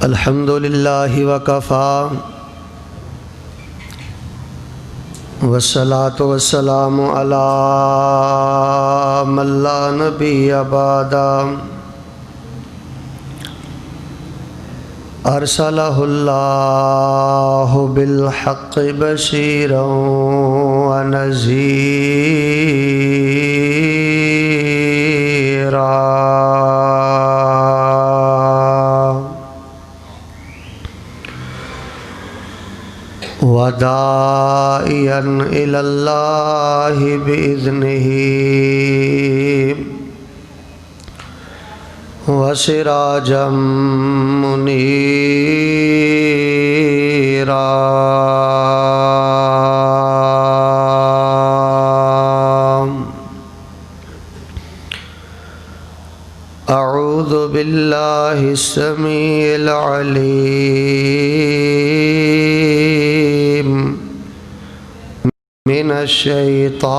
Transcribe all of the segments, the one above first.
الحمد للہ وکفا والصلاة والسلام علی من لا نبی بعدا ارسلہ اللہ بالحق بشیرا ونذیرا وداعیا الی اللہ بإذنہ وسراجا منیرا اعوذ باللہ السمیع العلیم من الشیطان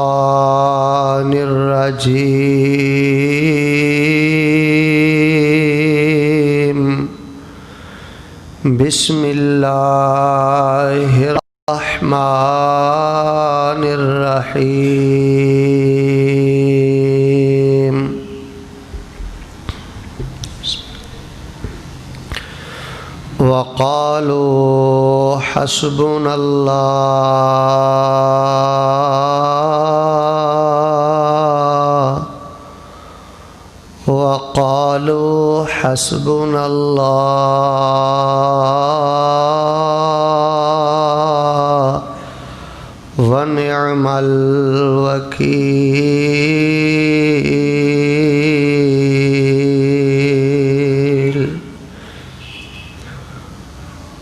الرجیم بسم اللہ الرحمن الرحیم وقالوا حسبنا الله وقالوا حسبنا الله ونعم الوكيل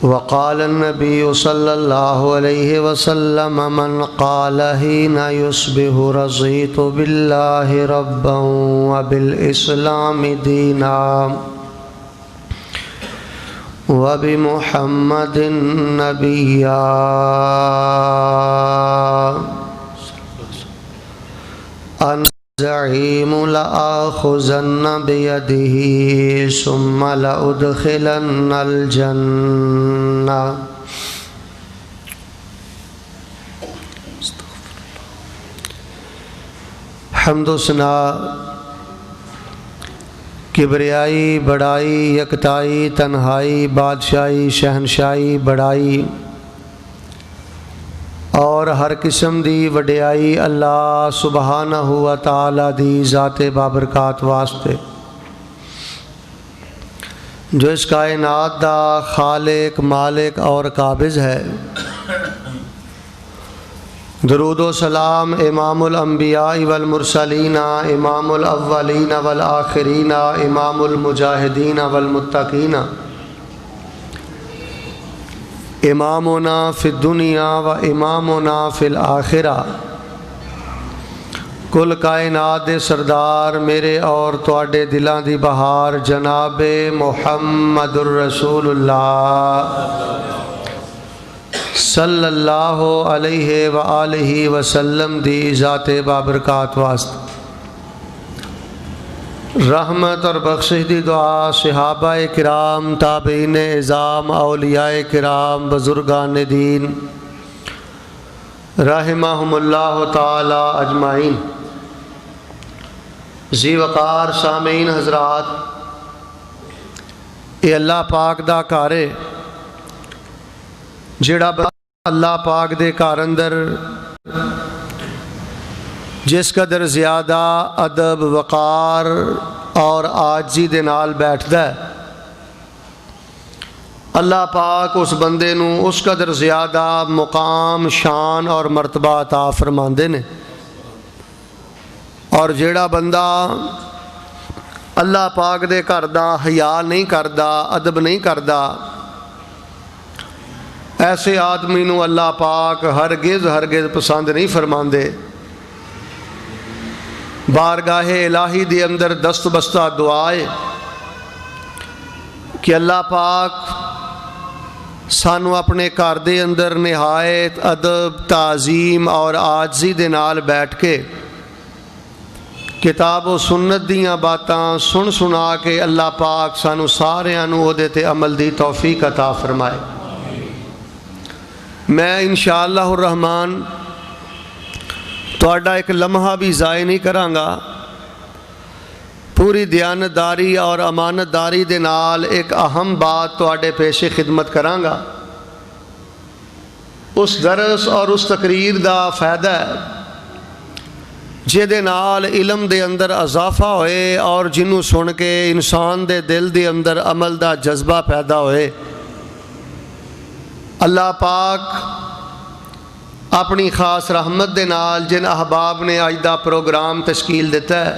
وقال النبي صلى الله عليه وسلم من قال حين يصبح رضيت بالله ربا وبالإسلام دينا وبمحمد نبيا الزعيم لآخذن بيده ثم لأدخلن الجنة حمد و ثنا کبریائی بڑائی یکتائی تنہائی بادشاہی شہنشاہی بڑائی اور ہر قسم دی وڈیائی اللہ سبحانہ و تعالی دی ذات بابرکات واسطے جو اس کائنات دا خالق مالک اور قابض ہے۔ درود و سلام امام الانبیاء والمرسلین امام الاولین والآخرین امام المجاہدین والمتقین امامنا فی الدنیا و امامنا فی الآخرہ کل کائنات دے سردار میرے اور تواڈے دلاں دی بہار جناب محمد الرسول اللہ صلی اللہ علیہ وآلہ وسلم دی ذات بابرکات واسطے رحمت اور بخشش دی دعا صحابہ کرام تابعین اعظام اولیاء کرام بزرگان دین رحمہم اللہ تعالی اجمعین۔ ذی وقار سامعین حضرات، اے اللہ پاک دا گھر ہے جڑا اللہ پاک دے گھر اندر جس قدر زیادہ ادب وقار اور عاجزی دے نال بیٹھدا ہے، اللہ پاک اس بندے نو اس قدر زیادہ مقام شان اور مرتبہ عطا فرماندے نے۔ اور جیڑا بندہ اللہ پاک دے گھر دا حیا نہیں کردا ادب نہیں کردا، ایسے آدمی نو اللہ پاک ہرگز پسند نہیں فرماندے۔ بارگاہ الہی دے اندر دست بستہ دعائے کہ اللہ پاک سانو اپنے گھر دے اندر نہایت ادب تعظیم اور عاجزی دے نال بیٹھ کے کتاب و سنت دیاں باتاں سن سنا کے اللہ پاک سانو ساریاں نو اودے تے عمل دی توفیق عطا فرمائے۔ میں انشاءاللہ الرحمن تہاڈا ایک لمحہ بھی ضائع نہیں کراں گا، پوری دیانتداری اور امانتداری دے نال ایک اہم بات تہاڈے پیش خدمت کراں گا۔ اس درس اور اس تقریر دا فائدہ ہے جے نال علم دے اندر اضافہ ہوئے اور جنوں سن کے انسان دے دل دے اندر عمل دا جذبہ پیدا ہوئے۔ اللہ پاک اپنی خاص رحمت دے نال جن احباب نے اج دا پروگرام تشکیل دیتا ہے،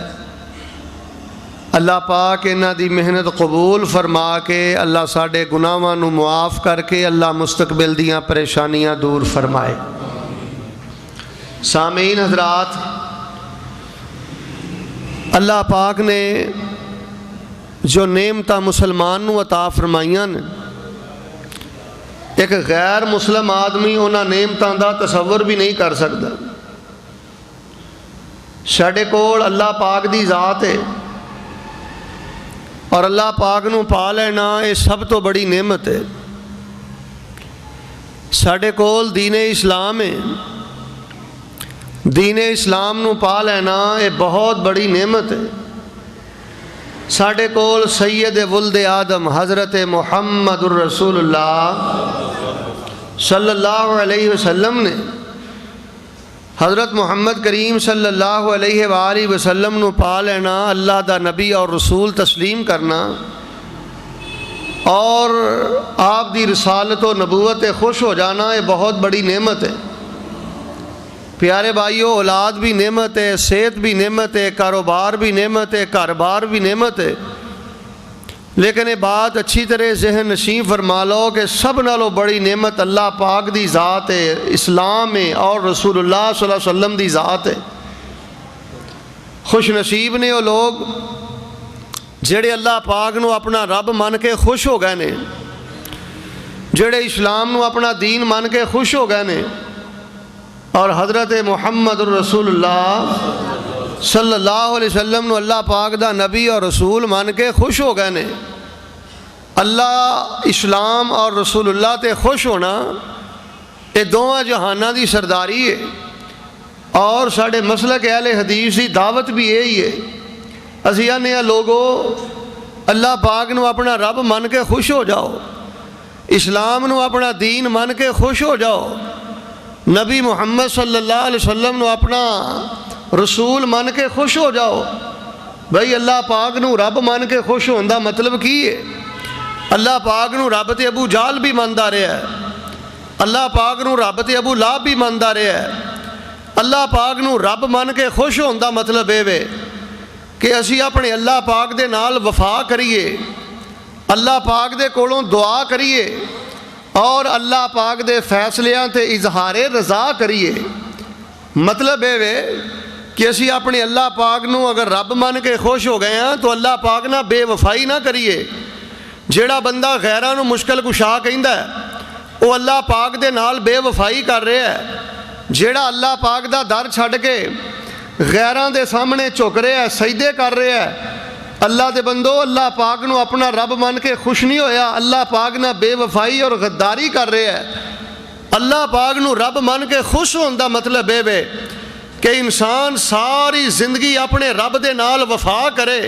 اللہ پاک انہاں دی محنت قبول فرما کے اللہ ساڈے گناہاں نو معاف کر کے اللہ مستقبل دیاں پریشانیاں دور فرمائے۔ سامعین حضرات، اللہ پاک نے جو نعمتاں مسلمان نو عطا فرمائیاں نے، ایک غیر مسلم آدمی انہاں نعمتاں دا تصور بھی نہیں کر سکتا۔ ساڈے کول اللہ پاک دی ذات ہے اور اللہ پاک نو پا لینا یہ سب تو بڑی نعمت ہے۔ ساڈے کول دین اسلام ہے، دین اسلام نو پا لینا یہ بہت بڑی نعمت ہے۔ ساڈے کول سید ولد آدم حضرت محمد الرسول اللہ صلی اللہ علیہ وسلم نے، حضرت محمد کریم صلی اللہ علیہ وآلہ وسلم نو پا لینا، اللہ دا نبی اور رسول تسلیم کرنا اور آپ دی رسالت و نبوت خوش ہو جانا یہ بہت بڑی نعمت ہے۔ پیارے بھائیو، اولاد بھی نعمت ہے، صحت بھی نعمت ہے، کاروبار بھی نعمت ہے، کاروبار بھی نعمت ہے، لیکن یہ بات اچھی طرح ذہن نشین فرما لو کہ سب نالوں بڑی نعمت اللہ پاک دی ذات ہے، اسلام ہے اور رسول اللہ صلی اللہ علیہ وسلم دی ذات ہے۔ خوش نصیب نے وہ لوگ جڑے اللہ پاک نو اپنا رب من کے خوش ہو گئے نے، جڑے اسلام نو اپنا دین من کے خوش ہو گئے نے اور حضرت محمد الرسول اللہ صلی اللہ علیہ وسلم نو اللہ پاک دا نبی اور رسول مان کے خوش ہو گئے نے۔ اللہ اسلام اور رسول اللہ تے خوش ہونا یہ دونوں جہانہ دی سرداری ہے اور ساڑھے مسلک اہل حدیث دی دعوت بھی یہی ہے۔ اسی آنے لوگو اللہ پاک نو اپنا رب مان کے خوش ہو جاؤ، اسلام نو اپنا دین مان کے خوش ہو جاؤ، نبی محمد صلی اللہ علیہ وسلم نو اپنا رسول مان کے خوش ہو جاؤ۔ بھئی اللہ پاک نو رب مان کے خوش ہوندہ مطلب کی ہے؟ اللہ پاک نو رب تے ابو جال بھی ماندہ رہے ہے، اللہ پاک نو رب تے ابو لاب بھی ماندہ رہے ہے۔ اللہ پاک نو رب مان کے خوش ہوندہ مطلب ہے کہ اسی اپنے اللہ پاک دے نال وفا کریے، اللہ پاک دے کولوں دعا کریے اور اللہ پاک دے فیصلیاں تے اظہار رضا کریے۔ مطلب ہے کہ اسی اپنے اللہ پاک نو اگر رب مان کے خوش ہو گئے ہیں تو اللہ پاک نہ بے وفائی نہ کریے۔ جیڑا بندہ غیران نو مشکل کشا کہندا ہے وہ اللہ پاک دے نال بے وفائی کر رہا ہے۔ جیڑا اللہ پاک دا در چھڑ کے غیران دے سامنے جھک رہا ہے، سجدے کر رہا ہے، اللہ دے بندو اللہ پاک نو اپنا رب مان کے خوش نہیں ہویا، اللہ پاک نہ بے وفائی اور غداری کر رہا ہے۔ اللہ پاک نو رب مان کے خوش ہوندہ مطلب ہے کہ انسان ساری زندگی اپنے رب دے نال وفا کرے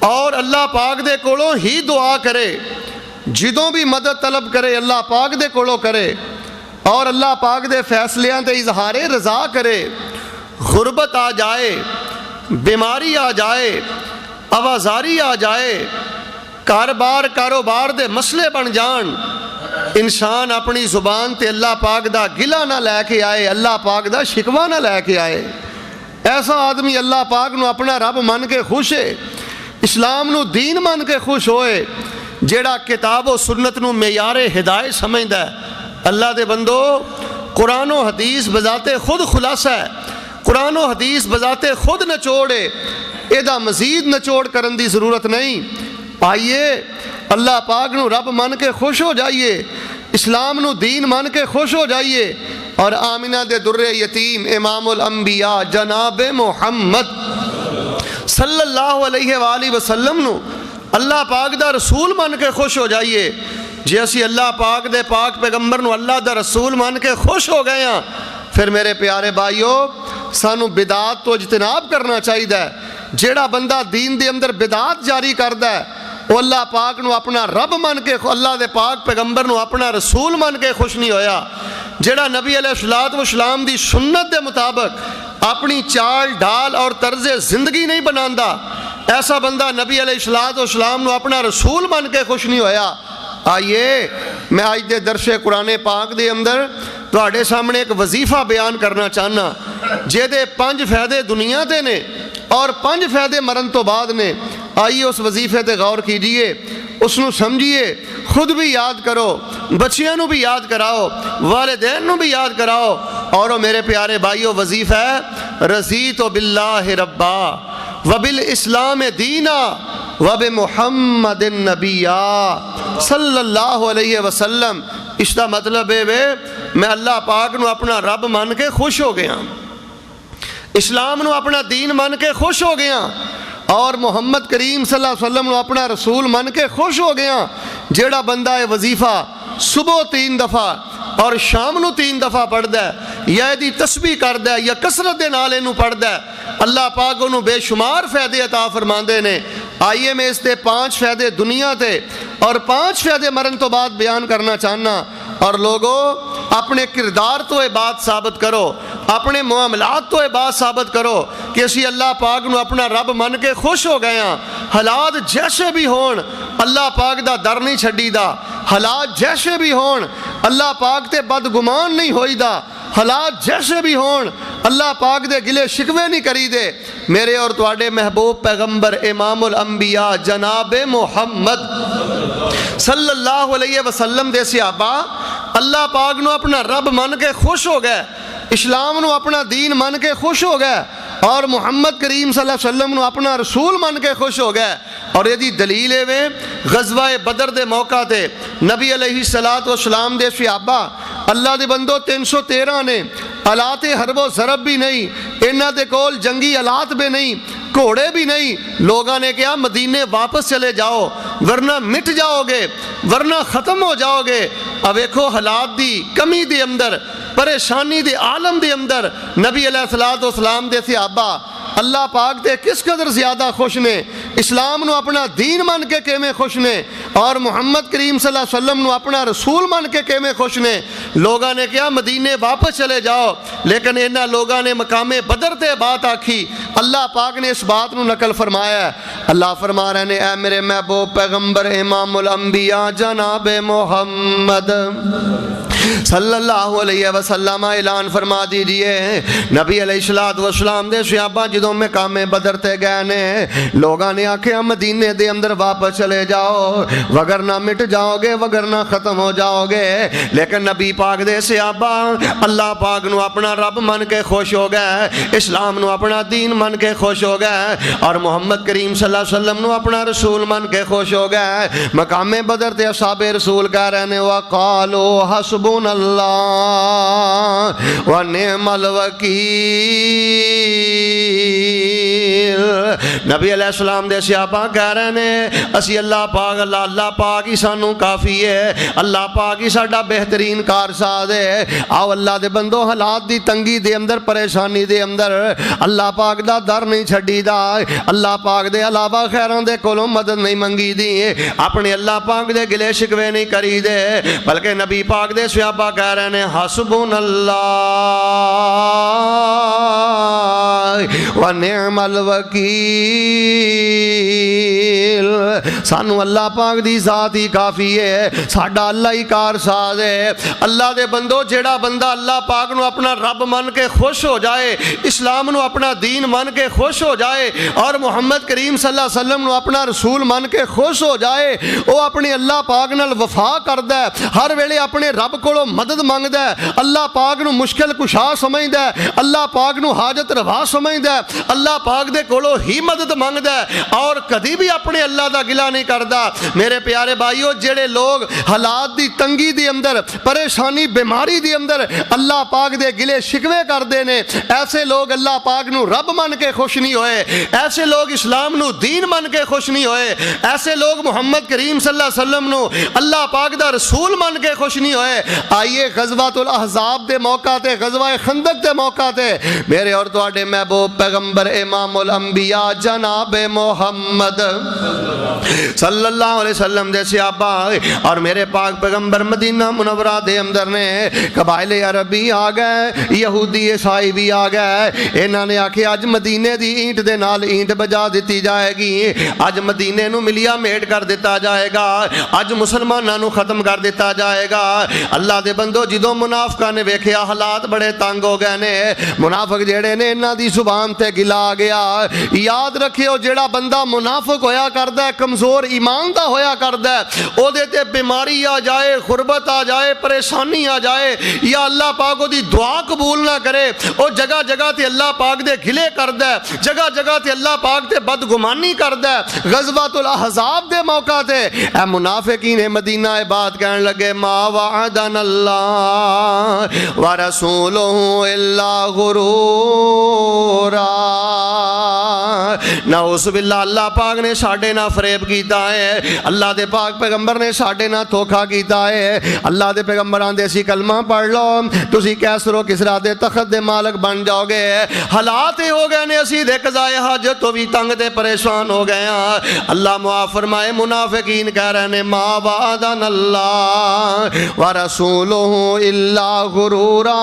اور اللہ پاک دے کولوں ہی دعا کرے، جدوں بھی مدد طلب کرے اللہ پاک دے کولوں کرے اور اللہ پاک دے فیصلیاں تے اظہار رضا کرے۔ غربت آ جائے، بیماری آ جائے، آوازاری آ جائے، کاروبار دے مسئلے بن جان، انسان اپنی زبان تے اللہ پاک دا گلہ نہ لے کے آئے، اللہ پاک دا شکوہ نہ لے کے آئے۔ ایسا آدمی اللہ پاک نو اپنا رب مان کے خوش ہے، اسلام نو دین مان کے خوش ہوئے، جیڑا کتاب و سنت نو معیار ہدایت سمجھدا ہے۔ اللہ دے بندو، قرآن و حدیث بذات خود خلاصہ ہے، قرآن و حدیث بذات خود نچوڑے، ایدہ مزید نچوڑ کرن دی ضرورت نہیں۔ آئیے اللہ پاک نو رب مان کے خوش ہو جائیے، اسلام نو دین مان کے خوش ہو جائیے اور آمنہ دے در یتیم امام الانبیاء جناب محمد صلی اللہ علیہ وآلہ وسلم نو اللہ پاک دا رسول مان کے خوش ہو جائیے. جے اسی اللہ پاک دے پاک پیغمبر نو اللہ دا رسول مان کے خوش ہو گئے ہاں پھر میرے پیارے بھائیو سانو بدعات تو اجتناب کرنا چاہیے. جیڑا بندہ دین دے اندر بدعات جاری کردا ہے وہ اللہ پاک نو اپنا رب مان کے اللہ دے پاک پیغمبر نو اپنا رسول مان کے خوش نہیں ہویا. جیڑا نبی علیہ الصلوۃ والسلام دی سنت دے مطابق اپنی چال ڈھال اور طرز زندگی نہیں بناندا ایسا بندہ نبی علیہ الصلوۃ والسلام نو اپنا رسول مان کے خوش نہیں ہویا. آئیے میں آج دے درس قرآن پاک دے اندر تواڈے سامنے ایک وظیفہ بیان کرنا چاہنا جے دے 5 فائدے دنیا تے نے اور 5 فائدے مرن تو بعد نے. آئیے اس وظیفے تے غور کیجئے, اس نو سمجھیے, خود بھی یاد کرو, بچیاں نو بھی یاد کراؤ, والدین نو بھی یاد کراؤ. اور میرے پیارے بھائیو وظیفہ ہے رضیت باللہ ربا وبالاسلام دینا وبمحمد نبیا صلی اللہ علیہ وسلم. اس کا مطلب ہے میں اللہ پاک نو اپنا رب مان کے خوش ہو گیا, اسلام نو اپنا دین مان کے خوش ہو گیا اور محمد کریم صلی اللہ علیہ وسلم نو اپنا رسول مان کے خوش ہو گیا. جیڑا بندہ ہے وظیفہ صبح 3 دفعہ اور شام نو 3 دفعہ پڑھدا ہے یا دی تسبیح کردا ہے یا کثرت دے نال اینو پڑھدا ہے اللہ پاک انہوں بے شمار فائدے عطا فرماندے نے. آئیے میں اس تے 5 فائدے دنیا تے اور 5 فائدے مرن تو بعد بیان کرنا چاہنا. اور لوگوں اپنے کردار تو یہ بات ثابت کرو, اپنے معاملات تو یہ بات ثابت کرو کہ اسی اللہ پاک نو اپنا رب من کے خوش ہو گئے ہیں. حالات جیسے بھی ہون اللہ پاک دا در نہیں چھڈی دا, حالات جیسے بھی ہون اللہ پاک تے بدگمان نہیں ہوئی دا, حالات جیسے بھی ہون اللہ پاک دے گلے شکوے نہیں کری دے. میرے اور تواڈے محبوب پیغمبر امام الانبیاء جناب محمد صلی اللہ علیہ وسلم دے صحابہ اللہ پاک نو اپنا رب من کے خوش ہو گئے, اسلام نو اپنا دین من کے خوش ہو گئے اور محمد کریم صلی اللہ علیہ وسلم نو اپنا رسول من کے خوش ہو گئے. اور یہ دی دلیل ہے غزوہ بدر دے موقع تے نبی علیہ الصلوۃ والسلام دے صحابہ اللہ دے بندو 313 نے, آلات حرب و ضرب بھی نہیں, انہاں دے کول جنگی آلات بھی نہیں, گھوڑے بھی نہیں. لوگاں نے کہا مدینے واپس چلے جاؤ ورنہ مٹ جاؤ گے, ورنہ ختم ہو جاؤ گے. اب دیکھو حالات دی کمی دے اندر, پریشانی دے عالم دے اندر نبی علیہ الصلوۃ والسلام دے صحابہ اللہ پاک تے کس قدر زیادہ خوش نے, اسلام نو اپنا دین مان کے کیویں خوش نے اور محمد کریم صلی اللہ علیہ وسلم نو اپنا رسول مان کے کیویں خوش نے. لوگاں نے کہا مدینے واپس چلے جاؤ, لیکن انہاں لوگاں نے مقام بدر تے بات آکھی. اللہ پاک نے اس بات نو نقل فرمایا ہے. اللہ فرما رہے ہیں اے میرے محبوب پیغمبر امام الانبیاء جناب محمد صلی اللہ علیہ وسلم اعلان فرما دیجئے نبی علیہ الصلوۃ والسلام دے صحابہ جدوں مقام بدر تے گئے نے لوگاں نے آکھیا مدینے دے اندر واپس چلے جاؤ وگرنہ مٹ جاؤ گے ورنہ ختم ہو جاؤ گے. لیکن نبی پاک دے صحابہ اللہ پاک نو اپنا رب من کے خوش ہو گئے, اسلام نو اپنا دین من کے خوش ہو گئے اور محمد کریم صلی اللہ علیہ وسلم نو اپنا رسول من کے خوش ہو گئے. مقام بدر تے اصحاب رسول کہہ رہے ہیں وقالوا حسبنا اللہ ونعم الوکیل. نبی علیہ السلام دے صحابہ کہہ رہے ہیں اسی اللہ پاک ہی سانو کافی ہے, اللہ پاک ہی ساڈا بہترین کارساز ہے. آؤ اللہ دے بندو حالات دی تنگی دے اندر پریشانی دے اندر اللہ پاک دا در نہیں چھڈی دا, اللہ پاک دے علاوہ خیراں دے کولوں مدد نہیں منگی دی, اپنے اللہ پاک دے گلے شکوے نہیں کری دے, بلکہ نبی پاک دے صحابہ کہہ رہے ہیں حسبنا اللہ ونعم الوکیل. سانو اللہ پاک دی ذات ہی کافی ہے, ساڈا اللہ ہی کارساز ہے. اللہ دے بندو جیڑا بندہ اللہ پاک نو اپنا رب من کے خوش ہو جائے, اسلام نو اپنا دین من کے خوش ہو جائے اور محمد کریم صلی اللہ علیہ وسلم نو اپنا رسول من کے خوش ہو جائے, وہ اپنے اللہ پاک نال وفا کردا ہے, ہر ویلے اپنے رب کولوں مدد منگدا ہے, اللہ پاک نو مشکل کشا سمجھدا ہے, اللہ پاک نو حاجت روا سمجھدا ہے, اللہ پاک دے کولوں ہی مدد منگدا ہے اور کدی بھی اپنے اللہ دا گلہ نہیں کردا۔ میرے پیارے بھائیو جڑے لوگ حالات دی تنگی دی اندر پریشانی بیماری دی اندر اللہ پاک دے گلے شکوے کردے نے، ایسے لوگ اللہ پاک نو رب من کے خوش نہیں ہوئے، ایسے لوگ اسلام نو دین من کے خوش نہیں ہوئے، ایسے لوگ محمد کریم صلی اللہ علیہ وسلم نو اللہ پاک دا رسول من کے خوش نہیں ہوئے۔ آئیے غزوۃ الاحزاب دے موقع تے، غزوہ خندق دے موقع تے میرے اور تواڈے محبوب پیغمبر امام الانبیاء جناب محمد صلی اللہ علیہ وسلم دے صحابہ اور میرے پاک پیغمبر مدینہ منورہ دے اندر نے قبائل عربی آ گئے، یہودی عیسائی بھی آ گئے۔ انہاں نے آکھے اج مدینے دی اینٹ دے نال اینٹ بجا دیتی جائے گی، اج مدینے نو ملیا میٹ کر دیتا جائے گا، اج مسلماناں نو ختم کر دیتا جائے گا۔ اللہ دے بندو جدوں منافقاں نے ویکھیا حالات بڑے تنگ ہو گئے نے، منافق جڑے نے انہاں دی زبان تے گلا آ گیا۔ یاد رکھیو جڑا بندہ منافق ہویا کردا ہے، کمزور ایمان دا ہویا کردا ہے، او دے تے بیماری آ جائے، غربت آ جائے، پریشانی آ جائے، یا اللہ پاک دی دعا قبول نہ کرے، او جگہ جگہ تے اللہ پاک دے گلے کردا ہے، جگہ جگہ تے اللہ پاک تے بدگمانی کردا ہے۔ غزوۃ الاحزاب دے موقع تے اے منافقین مدینہ بات کہن لگے ما وعدنا اللہ ورسولہ الا غرورا، نعوذ باللہ اللہ پاک نے ساڈے نہ فریب کیتا ہے، اللہ دے پاک پیغمبر نے ساڈے نہ دھوکا کیتا ہے۔ اللہ دے پیغمبر آندے سی کلمہ پڑھ لو تسی کیسر و کسرا دے تخت دے مالک بن جاؤ گے۔ حالات ہو گئے نے اسی دے قضائے حاجت تو بھی تنگ تے پریشان ہو گئے ہیں۔ اللہ معاف فرمائے منافقین کہہ رہے ہیں ما وعدنا اللہ ورسولہ الا غرورا،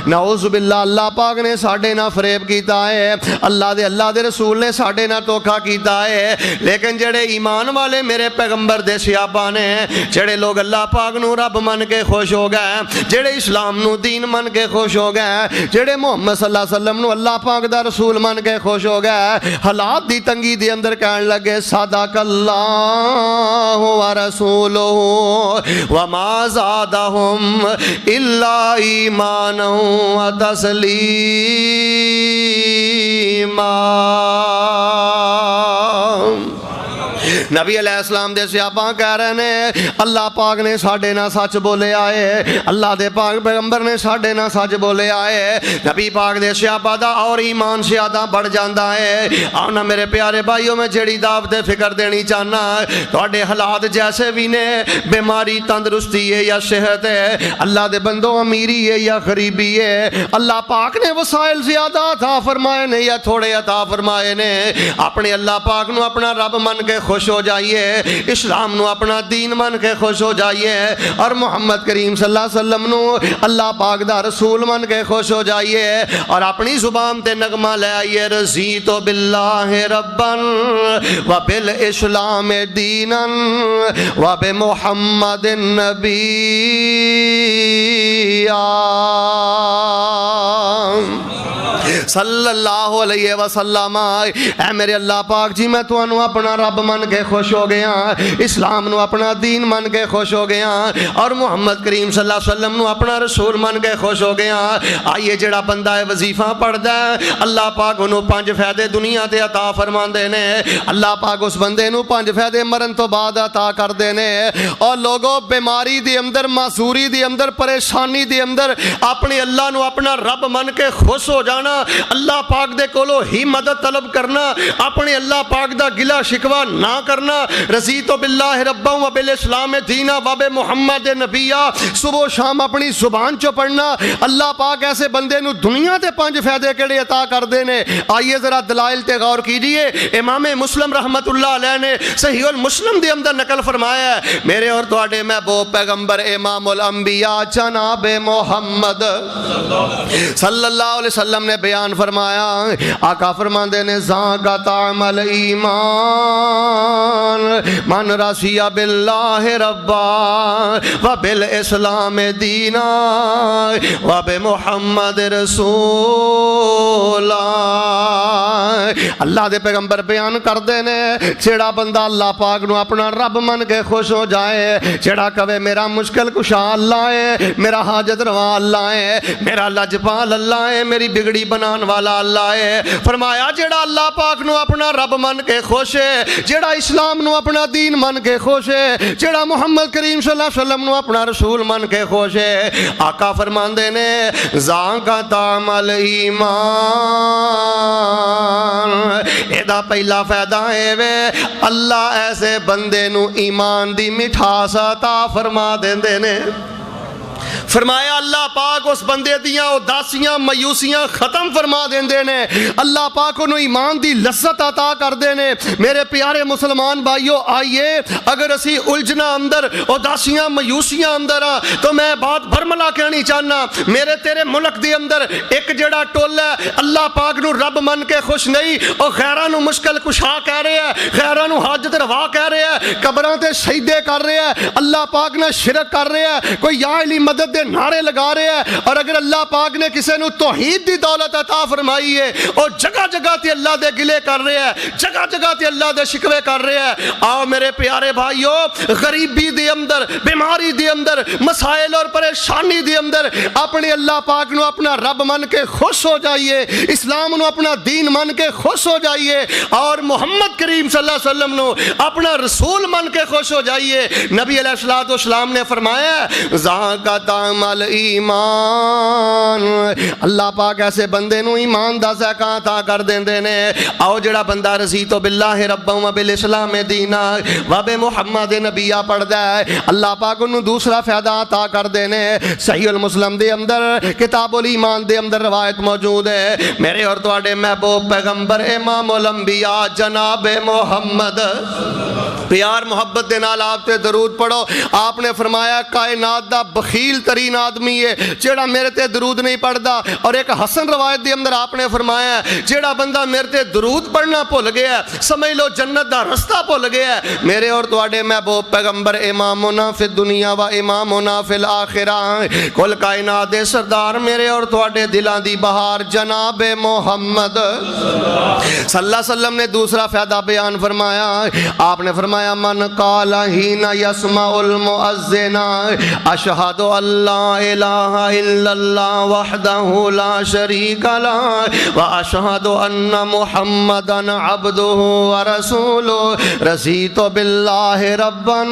نعوذ باللہ اللہ پاک نے ساڈے نہ فریب کیتا ہے، اللہ دے رسول نے ساڈے نہ دھوکا کیتا ہے۔ لیکن جڑے ایمان والے میرے پیغمبر دے صحابہ نے، جڑے لوگ اللہ پاک نو رب من کے خوش ہو گئے، جڑے اسلام نو دین من کے خوش ہو گئے، جڑے محمد صلی اللہ علیہ وسلم نو اللہ پاک دا رسول من کے خوش ہو گئے، حالات دی تنگی دی اندر کہن لگے صدق اللہ ورسولہ وما زادہم الا ایمانا وتسلیما۔ نبی علیہ السلام دے صحابہ کہہ رہے ہیں اللہ پاک نے ساڈے نہ سچ بولے آئے، اللہ دے پاک پیغمبر نے ساڈے نہ سچ بولے آئے۔ نبی پاک دے صحابہ دا اور ایمان زیادہ بڑھ جاندا ہے۔ آنا میرے پیارے بھائیوں میں جڑی دعوت فکر دینی چاہنا، تواڈے حالات جیسے بھی نے، بیماری تندرستی ہے یا صحت ہے، اللہ دے بندوں امیری ہے یا غریبی ہے، اللہ پاک نے وسائل زیادہ عطا فرمائے نے یا تھوڑے عطا فرمائے نے، اپنے اللہ پاک نو اپنا رب من کے خوش ہو جائیے، اسلام نو اپنا دین من کے خوش ہو جائیے، اور محمد کریم صلی اللہ علیہ وسلم نو اللہ پاک دا رسول من کے خوش ہو جائیے، اور اپنی زبان تے نغمہ لے آئیے رضیت باللہ ربا وبالاسلام دینا وبمحمد نبیا۔ صلی اللہ علیہ وسلم۔ اے میرے اللہ پاک جی میں تو انو اپنا رب من کے خوش ہو گیا، اسلام نو اپنا دین من کے خوش ہو گیا، اور محمد کریم صلی اللہ علیہ وسلم نو اپنا رسول من کے خوش ہو گیا۔ آئیے جڑا بندہ ہے وظیفہ پڑھدا ہے، اللہ پاک انہوں 5 فائدے دنیا تے عطا فرماندے نے، اللہ پاک اس بندے نو 5 فائدے مرن تو بعد عطا کر دینے۔ اور لوگوں بیماری دی اندر، معذوری دی اندر، پریشانی دی اندر اپنے اللہ نو اپنا رب من کے خوش ہو جانا، اللہ پاک دے کولو ہی مدد طلب کرنا، اپنے اللہ پاک دا گلہ شکوہ نہ کرنا، رضیت باللہ ربا و بالاسلام دینا و بمحمد نبیا، صبح و شام اپنی زبان چو پڑھنا۔ اللہ پاک ایسے بندے نو دنیا تے 5 فائدے کیڑے عطا کر دینے۔ آئیے ذرا دلائل تے غور کیجئے، امام مسلم رحمت اللہ علیہ نے صحیح المسلم دے اندر نقل فرمایا ہے، میرے اور تواڈے محبوب پیغمبر امام الانبیاء جناب محمد صلی اللہ علیہ وسلم نے بیان فرمایا، آقا فرماندے نے ذاقا طعم الایمان من رضی باللہ ربا و بالاسلام دینا و بمحمد رسولا۔ اللہ دے پیغمبر بیان کر دینے جڑا بندہ اللہ پاک نو اپنا رب من کے خوش ہو جائے، جڑا کہے میرا مشکل کشا اللہ ہے، میرا حاجت روا اللہ ہے، میرا لجپال اللہ ہے، میری بگڑی بنانے ایمان والا اللہ ہے. فرمایا جڑا اللہ پاک نو اپنا رب من کے خوش ہے, جڑا اسلام نو اپنا دین من کے خوش ہے, جڑا محمد کریم صلی اللہ علیہ وسلم نو اپنا رسول من کے خوش ہے, آقا فرماندے نے ذاک طعمل ایمان, ایدا پہلا فائدہ ہے وے اللہ ایسے بندے نو ایمان دی مٹھاس عطا فرما دیندے نے. فرمایا اللہ پاک اس بندے دیاں اداسیاں مایوسیاں ختم فرما دیندے نے, اللہ پاک انہوں ایمان دی لذت عطا کر دینے. میرے پیارے مسلمان بھائیو, آئیے اگر اسی الجھنا اندر اداسیاں مایوسیاں اندر تو میں بات بھرملا کہنی چاہنا, میرے تیرے ملک دی اندر ایک جڑا ٹول ہے اللہ پاک نو رب من کے خوش نہیں, اور غیران نو مشکل کشا کہہ رہے ہیں, غیران نو حاجت روا کہہ رہے ہیں, قبران تے سجدے کر رہے ہیں, اللہ پاک نے شرک کر رہے ہیں, کوئی یا علی مدد دے نعرے لگا رہے ہیں. اور اگر اللہ پاک نے کسی نو توحید دی دولت عطا فرمائی ہے اور جگہ جگہ تے اللہ دے گلے کر رہے ہیں, جگہ جگہ تے اللہ دے شکوے کر رہے ہیں. آؤ میرے پیارے بھائیو, غریبی دے اندر, بیماری دے اندر, مسائل اور پریشانی دے اندر اپنے اللہ پاک نو اپنا رب من کے خوش ہو جائیے, اسلام نو اپنا دین من کے خوش ہو جائیے, اور محمد کریم صلی اللہ علیہ وسلم نو اپنا رسول من کے خوش ہو جائیے. نبی علیہ السلام نے فرمایا ذاک طعمل ایمان, اللہ پاک ایسے بندے نو ایمان دا ذائقہ عطا کر دیندے نے. آؤ جڑا بندہ رضیت باللہ ربا و بالاسلام دینا و بمحمد نبیہ پڑھدا ہے, اللہ پاک انہوں دوسرا فائدہ عطا کر دینے. صحیح المسلم دے اندر کتاب الایمان دے اندر روایت موجود ہے, میرے اور تواڈے محبوب پیغمبر امام الانبیاء جناب محمد, پیار محبت دے نال آپ تے درود پڑھو. آپ نے فرمایا کائنات دا بخیل ترین آدمی ہے جیڑا میرے تے درود نہیں پڑھدا. اور ایک حسن روایت دے اندر آپ نے فرمایا جیڑا بندہ میرے تے درود پڑھنا بھول گیا سمجھ لو جنت دا رستہ بھول گیا. میرے اور تواڈے محبوب پیغمبر امامنا فی الدنیا و امامنا فی الآخرہ, کل کائنات دے سردار میرے اور تواڈے دلاں دی بہار جناب محمد صلی اللہ علیہ وسلم نے دوسرا فائدہ بیان فرمایا. آپ نے فرمایا من قال حین یسمع المؤذن اشہد ان لا الہ الا اللہ وحدہ لا شریک لہ واشہد ان محمدا عبدہ ورسولہ رضیت باللہ ربا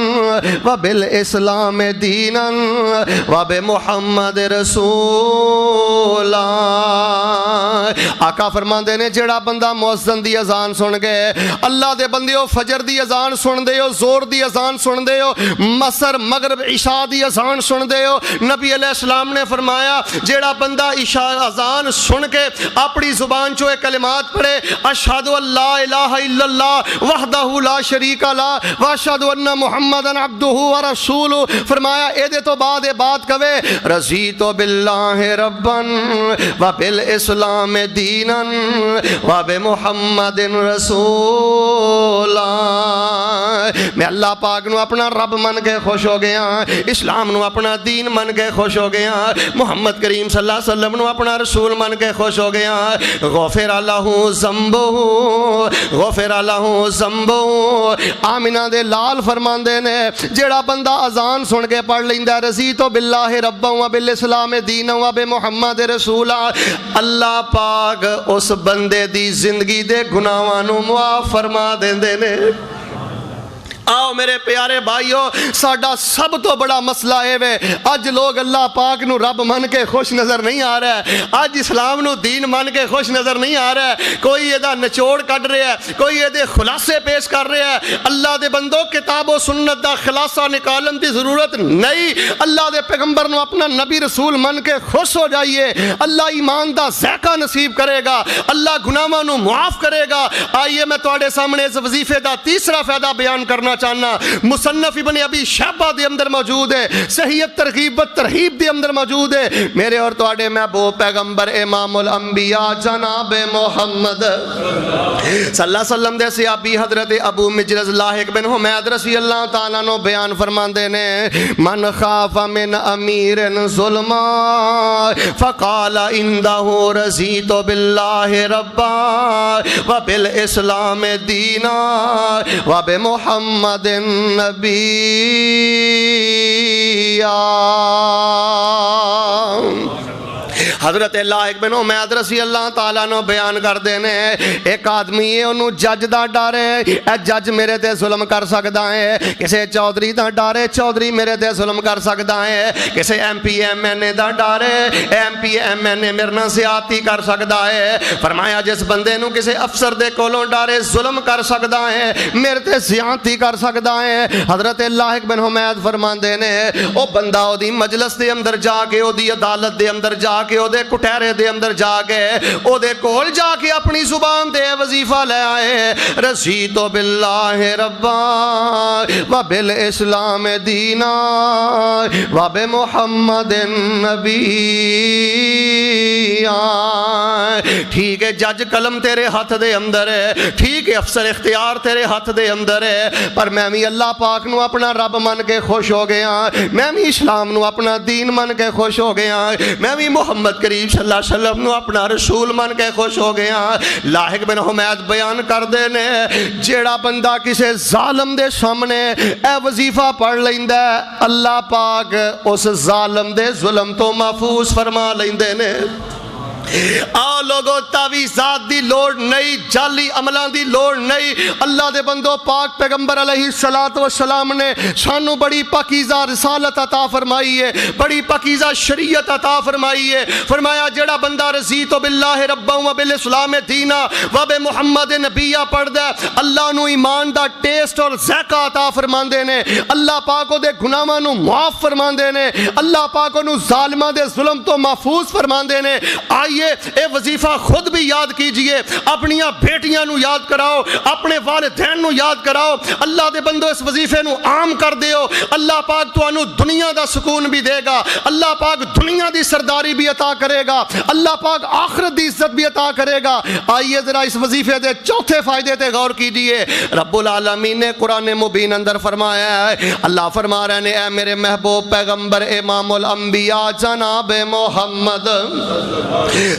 وبالاسلام دینا وبمحمد رسولا. آقا فرماندے نے جڑا بندہ مؤذن دی اذان سن گئے, اللہ دے بندیو فجر دی اذان سن دے ہو, زور دی اذان سن دے ہو, مسر مغرب عشاء دی اذان سن دے ہو. نبی علیہ السلام نے فرمایا جیڑا بندہ عشاء اذان سن کے اپنی زبان چو کلمات پڑھے اشہد ان لا الہ الا اللہ وحدہ لا شریک لہ واشہد ان محمدا عبدہ ورسولہ, فرمایا اے دے تو بعد بات کہے رضیت باللہ ربا وبالاسلام دینا وبمحمد رسولا. میں اللہ پاک نو اپنا رب من کے خوش ہو گیا, اسلام نو اپنا دین من کے خوش ہو گیا, محمد کریم صلی اللہ علیہ وسلم نو اپنا رسول من کے خوش ہو گیا. غفر لہ ذنبہ غفر لہ ذنبہ. آمینہ دے لال فرماندے نے جیڑا بندہ اذان سن کے پڑھ لیندا رضیت باللہ ربا و بالاسلام دینا و بمحمد رسولا, اللہ پاک اس بندے دی زندگی دے گناہاں نو معاف فرما دیندے نے. آؤ میرے پیارے بھائیو, ساڈا سب تو بڑا مسئلہ ہے وے اج لوگ اللہ پاک نو رب من کے خوش نظر نہیں آ رہا ہے, اج اسلام نو دین من کے خوش نظر نہیں آ رہا ہے. کوئی یہ دا نچوڑ کٹ رہا ہے, کوئی یہ دے خلاصے پیش کر رہا ہے. اللہ دے بندو کتاب و سنت دا خلاصہ نکالن دی ضرورت نہیں. اللہ دے پیغمبر نو اپنا نبی رسول من کے خوش ہو جائیے, اللہ ایمان دا ذائقہ نصیب کرے گا, اللہ گناہاں نو معاف کرے گا. آئیے میں تواڈے سامنے اس وظیفے دا تیسرا فائدہ بیان کرنا چاہنا. مصنف ابن ابی شیبہ دے اندر موجود ہے, صحیح ترغیب و ترہیب دے اندر موجود ہے. میرے اور تواڈے محبوب پیغمبر امام الانبیاء جناب محمد صلی اللہ علیہ وسلم دے صحابی حضرت ابو مجلس لاحق بن حمید رضی اللہ تعالیٰ عنہ بیان فرماندے نے من خاف من امیر ظلما فقال اندہ رضیت باللہ ربا وبالاسلام دینا وبمحمد نبی. حضرت لاحق بن عمید رضی اللہ تعالیٰ نو بیان کر دینے ایک آدمی ہے انہوں جج دا ڈر ہے اے جج میرے تے ظلم کر سکتا ہے کسے چودھری دا ڈر ہے چودھری میرے تے ظلم کر سکتا ہے کسے ایم پی ایم این اے دا ڈر ہے ایم پی ایم این اے میرے نال زیادتی کر سکتا ہے فرمایا جس بندے نو کسے افسر دے کولوں ڈارے ظلم کر سکتا ہے میرے تے زیادتی کر سکتا ہے حضرت لاحق بن حمید فرماندے نے او بندہ او دی مجلس دے اندر جا کے او دی عدالت دے اندر جا کے او دے کٹہرے دے اندر جا کے او دے کول جا کے اپنی زبان دے وظیفہ لے آئے رضیت باللہ ربا و بالاسلام دینا و بمحمد نبی ٹھیک ہے جج قلم تیرے ہاتھ دے اندر ہے ٹھیک ہے افسر اختیار تیرے ہاتھ دے اندر ہے پر میں بھی اللہ پاک نو اپنا رب من کے خوش ہو گیا میں بھی اسلام نو اپنا دین من کے خوش ہو گیا میں بھی محمد کریم صلی اللہ علیہ وسلم نو اپنا رسول من کے خوش ہو گیا لاحق بن حمید بیان کر دینے جیڑا بندہ کسے ظالم دے سامنے اے وظیفہ پڑھ لیندہ ہے اللہ پاک اس ظالم دے ظلم تو محفوظ فرما لیندے نے آؤ لوگوں تعویذات دی لوڑ نہیں جعلی عملان دی لوڑ نہیں اللہ دے بندو پاک پیغمبر علیہ السلام نے سانو بڑی پاکیزہ رسالت عطا فرمائی ہے بڑی پاکیزہ شریعت عطا فرمائی ہے فرمایا جڑا بندہ رضیت باللہ ربا و بالاسلام دینا و بمحمد نبیہ پڑھ دے اللہ نو ایمان دا ٹیسٹ اور ذائقہ عطا فرماندے نے اللہ پاکو دے گناہاں نو معاف فرماندے نے اللہ پاکو نو ظالماں دے ظلم تو محفوظ فرماندے نے آئیے اے وظیفہ خود بھی یاد کیجئے اپنیاں بیٹیاں نو یاد کراؤ اپنے والدین نو یاد کراؤ اللہ دے بندو اس وظیفے نو عام کر دیو اللہ پاک تو انو دنیا دا سکون بھی دے گا اللہ پاک دنیا دی سرداری بھی عطا کرے گا اللہ پاک آخرت دی عزت بھی عطا کرے گا آئیے ذرا اس وظیفے دے چوتھے فائدے تے غور کیجئے رب العالمین نے قرآن مبین اندر فرمایا ہے اللہ فرما رہے ہیں اے میرے محبوب پیغمبر امام الانبیاء جناب محمد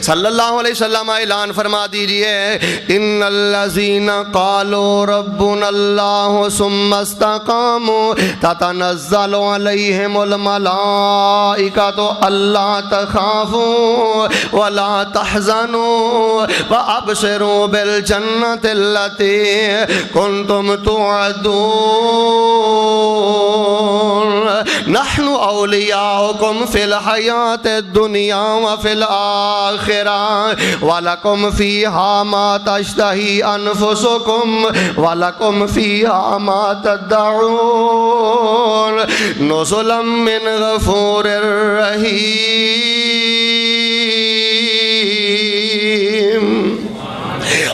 صلی اللہ علیہ وسلم اعلان فرما دیجئے ان الذین قالوا ربنا اللہ ثم استقاموا تتنزل علیہم الملائکۃ الا تخافوا ولا تحزنوا وابشروا بالجنۃ التي کنتم توعدون نحن اولیاؤکم فی الحیات الدنیا وفی الآخرہ وَلَكُمْ فِيهَا مَا تَشْتَهِي أَنفُسُكُمْ وَلَكُمْ فِيهَا مَا تَدَّعُونَ نُزُلًا مِّنْ غَفُورٍ رَحِيمٍ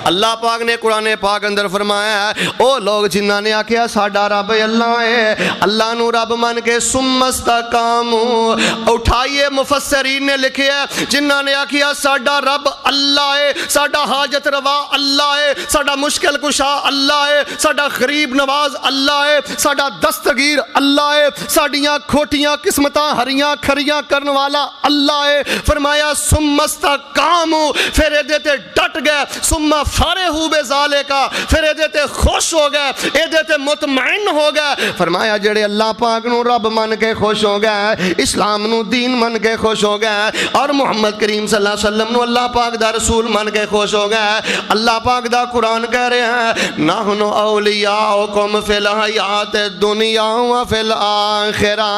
اللہ پاک نے قرآن پاک اندر فرمایا ہے او لوگ جنہاں نے آکھیا ساڈا رب اللہ ہے اللہ نو رب من کے ثم استقاموا اٹھائیے مفسرین نے لکھے ہے جنہاں نے آکھیا ساڈا رب اللہ ہے ساڈا حاجت روا اللہ ہے ساڈا مشکل کشا اللہ ہے ساڈا غریب نواز اللہ ہے ساڈا دستگیر اللہ ہے ساڈیاں کھوٹیاں قسمتاں ہریاں کھریاں کرن والا اللہ ہے فرمایا ثم استقاموا پھر دیتے ڈٹ گئے ثم فرحوا بذالکا پھر دیتے خوش ہو گئے اے دیتے مطمئن ہو گئے فرمایا جڑے اللہ پاک نو رب من کے خوش ہو گئے اسلام نو دین من کے خوش ہو گئے اور محمد کریم صلی اللہ علیہ وسلم نو اللہ پاک دا رسول من کے خوش ہو گئے اللہ پاک دا قرآن کہہ رہے ہیں نحن اولیاؤکم فی الحیات الدنیا وفی الآخرہ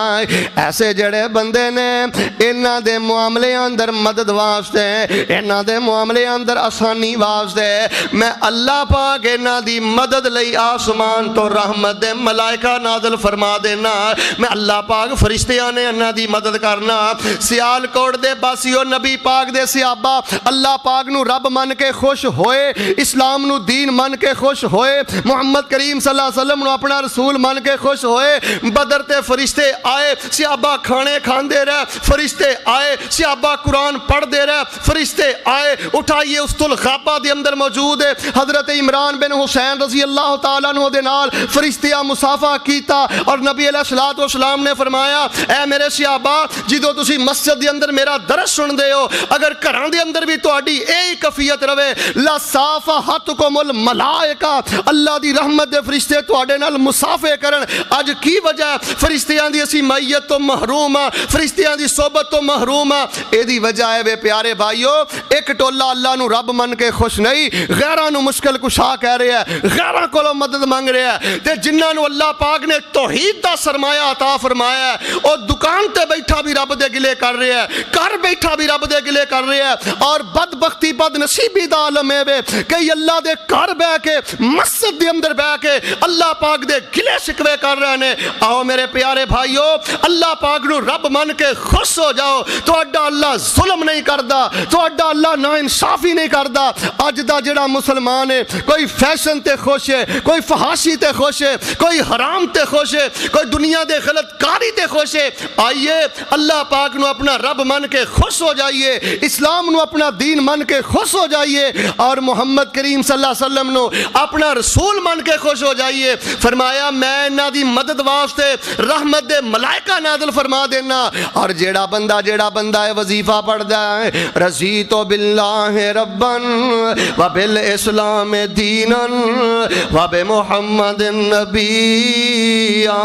ایسے جڑے بندے نے انہاں دے معاملے اندر مدد واسطے انہاں دے معاملے اندر آسانی واسطے میں اللہ پاک انہاں دی مدد لئی آسمان تو رحمت دے ملائکہ نازل فرما دینا میں اللہ پاک فرشتیاں نے انہاں دی مدد کرنا سیال کوٹ دے باسیو نبی پاک دے صحابہ اللہ پاک نو رب من کے خوش ہوئے اسلام نو دین من کے خوش ہوئے محمد کریم صلی اللہ علیہ وسلم نو اپنا رسول من کے خوش ہوئے بدر تے فرشتے آئے صحابہ کھانے کھاندے رہے فرشتے آئے صحابہ قرآن پڑھ دے رہے فرشتے آئے اٹھائیے استل غابہ دے اندر موجود موجود ہے حضرت عمران بن حسین رضی اللہ تعالیٰ عنہ دے نال فرشتیاں مصافحہ کیتا اور نبی علیہ الصلوۃ والسلام نے فرمایا اے میرے صحابہ جدوں تسی مسجد دے اندر میرا درس سن دے ہو اگر گھراں دے اندر بھی تہاڈی یہی کیفیت رہے لا صافحتکم الملائکہ اللہ دی رحمت دے فرشتے تہاڈے نال مصافحے کرن اج کی وجہ فرشتیاں دی اسی معیت تو محروم ہاں فرشتیاں دی صحبت تو محروم ہاں اے دی وجہ ہے پیارے بھائیو ایک ٹولا اللہ نو رب من کے خوش نہیں غیراں نو مشکل کشا کہہ رہا ہے غیراں کولوں مدد مانگ رہا ہے تے جنہاں نو اللہ پاک نے توحید دا سرمایہ عطا فرمایا ہے او دکان تے بیٹھا بھی رب دے گلے کر رہا ہے گھر بیٹھا بھی رب دے گلے کر رہا ہے اور بدبختی بد نصیبی دا عالم ہے کہ اللہ دے گھر بہ کے مسجد دے اندر بہ کے اللہ پاک دے گلے شکوے کر رہے ہیں آؤ میرے پیارے بھائیو اللہ پاک نو رب من کے خوش ہو جاؤ تو اڈا اللہ ظلم نہیں کردا تو اڈا اللہ نا انصافی نہیں کردا اج دا جڑا مسلمان ہے کوئی فیشن تے خوش ہے کوئی فحاشی تے خوش ہے کوئی حرام تے خوش ہے کوئی دنیا دے غلط کاری تے خوش ہے آئیے اللہ پاک نو اپنا رب من کے خوش ہو جائیے اسلام نو اپنا دین من کے خوش ہو جائیے اور محمد کریم صلی اللہ علیہ وسلم نو اپنا رسول من کے خوش ہو جائیے فرمایا میں انہاں دی مدد واسطے رحمت دے ملائکہ نازل فرما دینا اور جیڑا بندہ ہے وظیفہ پڑھدا ہے رضیت باللہ ربا وبالاسلام دینا وبمحمد نبیا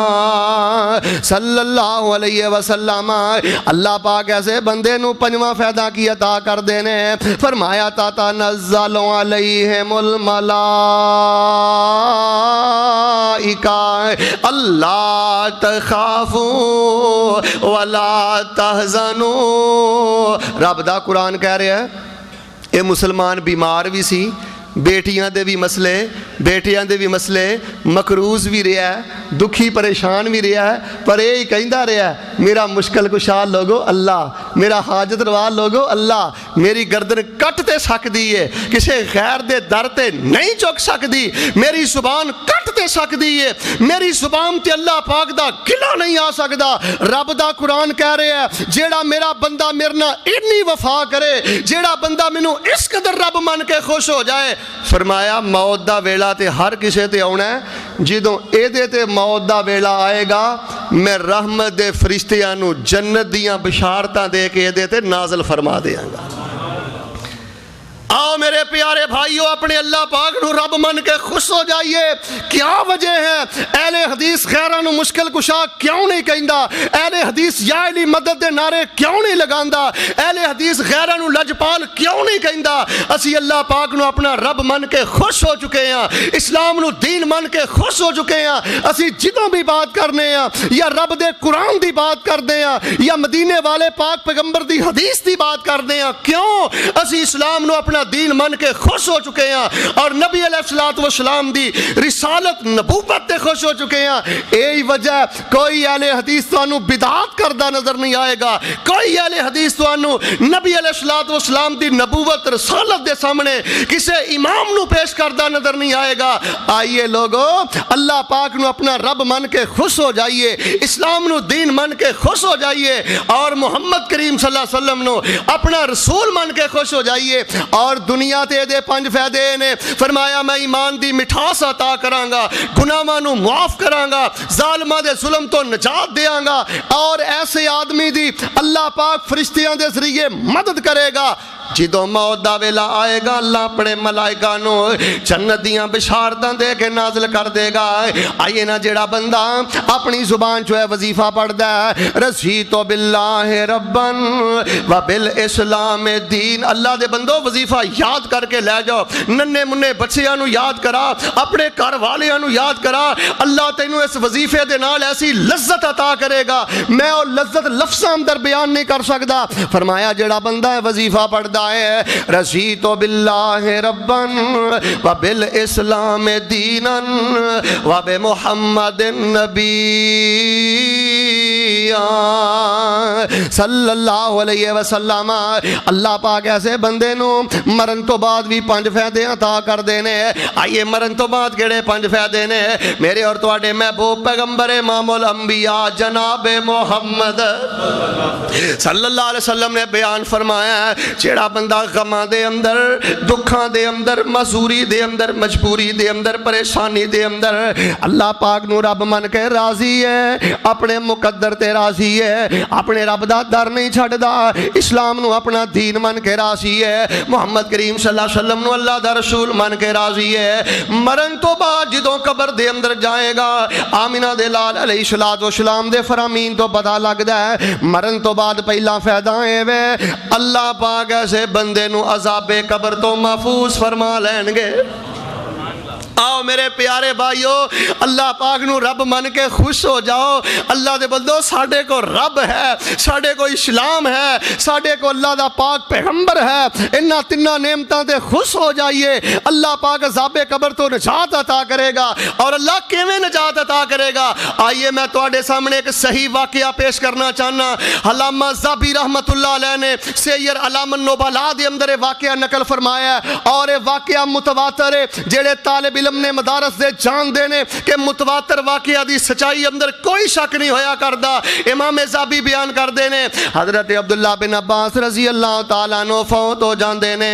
صلی اللہ علیہ وسلم اللہ پاک ایسے بندے نو پنجواں فائدہ کی عطا کر دینے فرمایا تتنزل علیہم الملائکہ اللہ تخافوا ولا تحزنوا رب دا قرآن کہہ رہا ہے اے مسلمان بیمار بھی سی بیٹیاں دے بھی مسئلے مقروض بھی رہا ہے دکھی پریشان بھی رہا ہے پر یہ کہندا رہا ہے میرا مشکل کشا لوگو اللہ میرا حاجت روا لوگو اللہ میری گردن کٹ تے سکدی ہے کسے غیر دے در تے نہیں چک سکدی میری زبان کٹ تے سکدی ہے میری زبان تے اللہ پاک دا گلہ نہیں آ سکدا رب دا قرآن کہہ رہا ہے جیڑا میرا بندہ میرے نال اتنی وفا کرے جیڑا بندہ مینوں اس قدر رب من کے خوش ہو جائے فرمایا موت دا ویلا تے ہر کسے تے آنا ہے جدوں اے دے تے موت دا ویلا آئے گا میں رحمت دے فرشتیاں نو جنت دیاں بشارتاں دے کے اے دے تے نازل فرما دیاں گا آؤ میرے پیارے بھائیوں اپنے اللہ پاک نو رب من کے خوش ہو جائیے کیا وجہ ہے اہل حدیث غیران مشکل کشا کیوں نہیں کہندا اہل حدیث یا علی مدد دے نعرے کیوں نہیں لگاندا اہل حدیث غیران لجپال کیوں نہیں کہندا اسی اللہ پاک نو اپنا رب من کے خوش ہو چکے ہیں اسلام نو دین من کے خوش ہو چکے ہیں اسی جدوں بھی بات کرنے ہیں یا رب دے قرآن دی بات کرنے ہیں یا مدینے والے پاک پیغمبر دی حدیث دی بات کرنے ہیں کیوں اسی اسلام نو اپنا دین من کے خوش ہو چکے ہیں اور نبی علیہ الصلوۃ والسلام دی رسالت نبوت تے خوش ہو چکے ہیں یہی وجہ کوئی اہل حدیث تانوں بدعت کردا نظر نہیں آئے گا کوئی اہل حدیث تانوں نبی علیہ الصلوۃ والسلام دی نبوت رسالت دے سامنے کسے امام نو پیش کردا نظر نہیں آئے گا آئیے لوگو اللہ پاک نو اپنا رب من کے خوش ہو جائیے اسلام نو دین من کے خوش ہو جائیے اور محمد کریم صلی اللہ علیہ وسلم نو اپنا رسول من کے خوش ہو جائیے اور دنیا تے دے 5 فائدے نے فرمایا میں ایمان دی مٹھاس عطا کراں گا گناہاں نو معاف کراں گا ظالماں دے ظلم تو نجات دیاں گا اور ایسے آدمی دی اللہ پاک فرشتیاں دے ذریعے مدد کرے گا جدوں موت دا ویلا آئے گا اللہ اپنے ملائکہ نو جنت دیاں بشارتاں دے کے نازل کر دے گا آئیے نا جڑا بندہ اپنی زبان جو ہے وظیفہ پڑھدا ہے رضیت باللہ ربا وبالاسلام دین اللہ دے بندو وظیفہ یاد کر کے لے جاؤ ننے منے بچیاں نو یاد کرا اپنے گھر والیاں نو یاد کرا اللہ تینوں اس وظیفے دے نال ایسی لذت عطا کرے گا میں وہ لذت لفظاں اندر بیان نہیں کر سکدا فرمایا جڑا بندہ ہے وظیفہ پڑھدا رضیت باللہ ربا وبالاسلام دینا وبمحمد نبی صلی اللہ علیہ وسلم۔ اللہ پاک ایسے بندے نو مرن تو بعد بھی 5 فائدے عطا کر دینے۔ آئیے مرن تو بعد کیڑے 5 فائدے نے؟ میرے اور تواڈے محبوب پیغمبر امام الانبیاء جناب محمد صلی اللہ علیہ وسلم نے بیان فرمایا ہے، جیڑا بندہ غماں دے اندر، دکھاں دے اندر، مزوری دے اندر، مجبوری دے اندر، پریشانی دے اندر اللہ پاک نو رب من کے راضی ہے، اپنے مقدر تے راضی ہے، اپنے رب دا در نہیں چھڑ دا، اسلام نو اپنا دین من کے راضی ہے، محمد کریم صلی اللہ علیہ وسلم نو اللہ دا رسول من کے راضی ہے۔ مرن تو بعد جدوں قبر دے اندر جائے گا، آمینہ دے لال علیہ السلام دے فرامین تو پتہ لگدا ہے مرن تو بعد پہلا فائدہ ہے وے اللہ پاک ایسے بندے نو عذاب قبر تو محفوظ فرما لین گے۔ آؤ میرے پیارے بھائیو، اللہ پاک نو رب من کے خوش ہو جاؤ۔ اللہ دے بندو، ساڑھے کو رب ہے، ساڑھے کو اسلام ہے، ساڑھے کو اللہ دا پاک پیغمبر ہے، انہاں تنہ نعمتاں دے خوش ہو جائیے۔ اللہ پاک عذاب قبر تو نجات عطا کرے گا، اور اللہ کیویں نجات عطا کرے گا؟ آئیے میں تواڈے سامنے ایک صحیح واقعہ پیش کرنا چاہنا۔ علامہ ذابی رحمت اللہ علیہ نے سیر علام النبلاء دے اندر واقعہ نقل فرمایا ہے، اور یہ واقعہ متواتر ہے۔ جڑے طالب علم نے مدارس دے جان دینے کہ متواتر واقعہ دی سچائی اندر کوئی شک نہیں ہویا کردا، امام ذابی بیان کر دینے حضرت عبداللہ بن عباس رضی اللہ تعالیٰ عنہ فوت ہو جان دینے،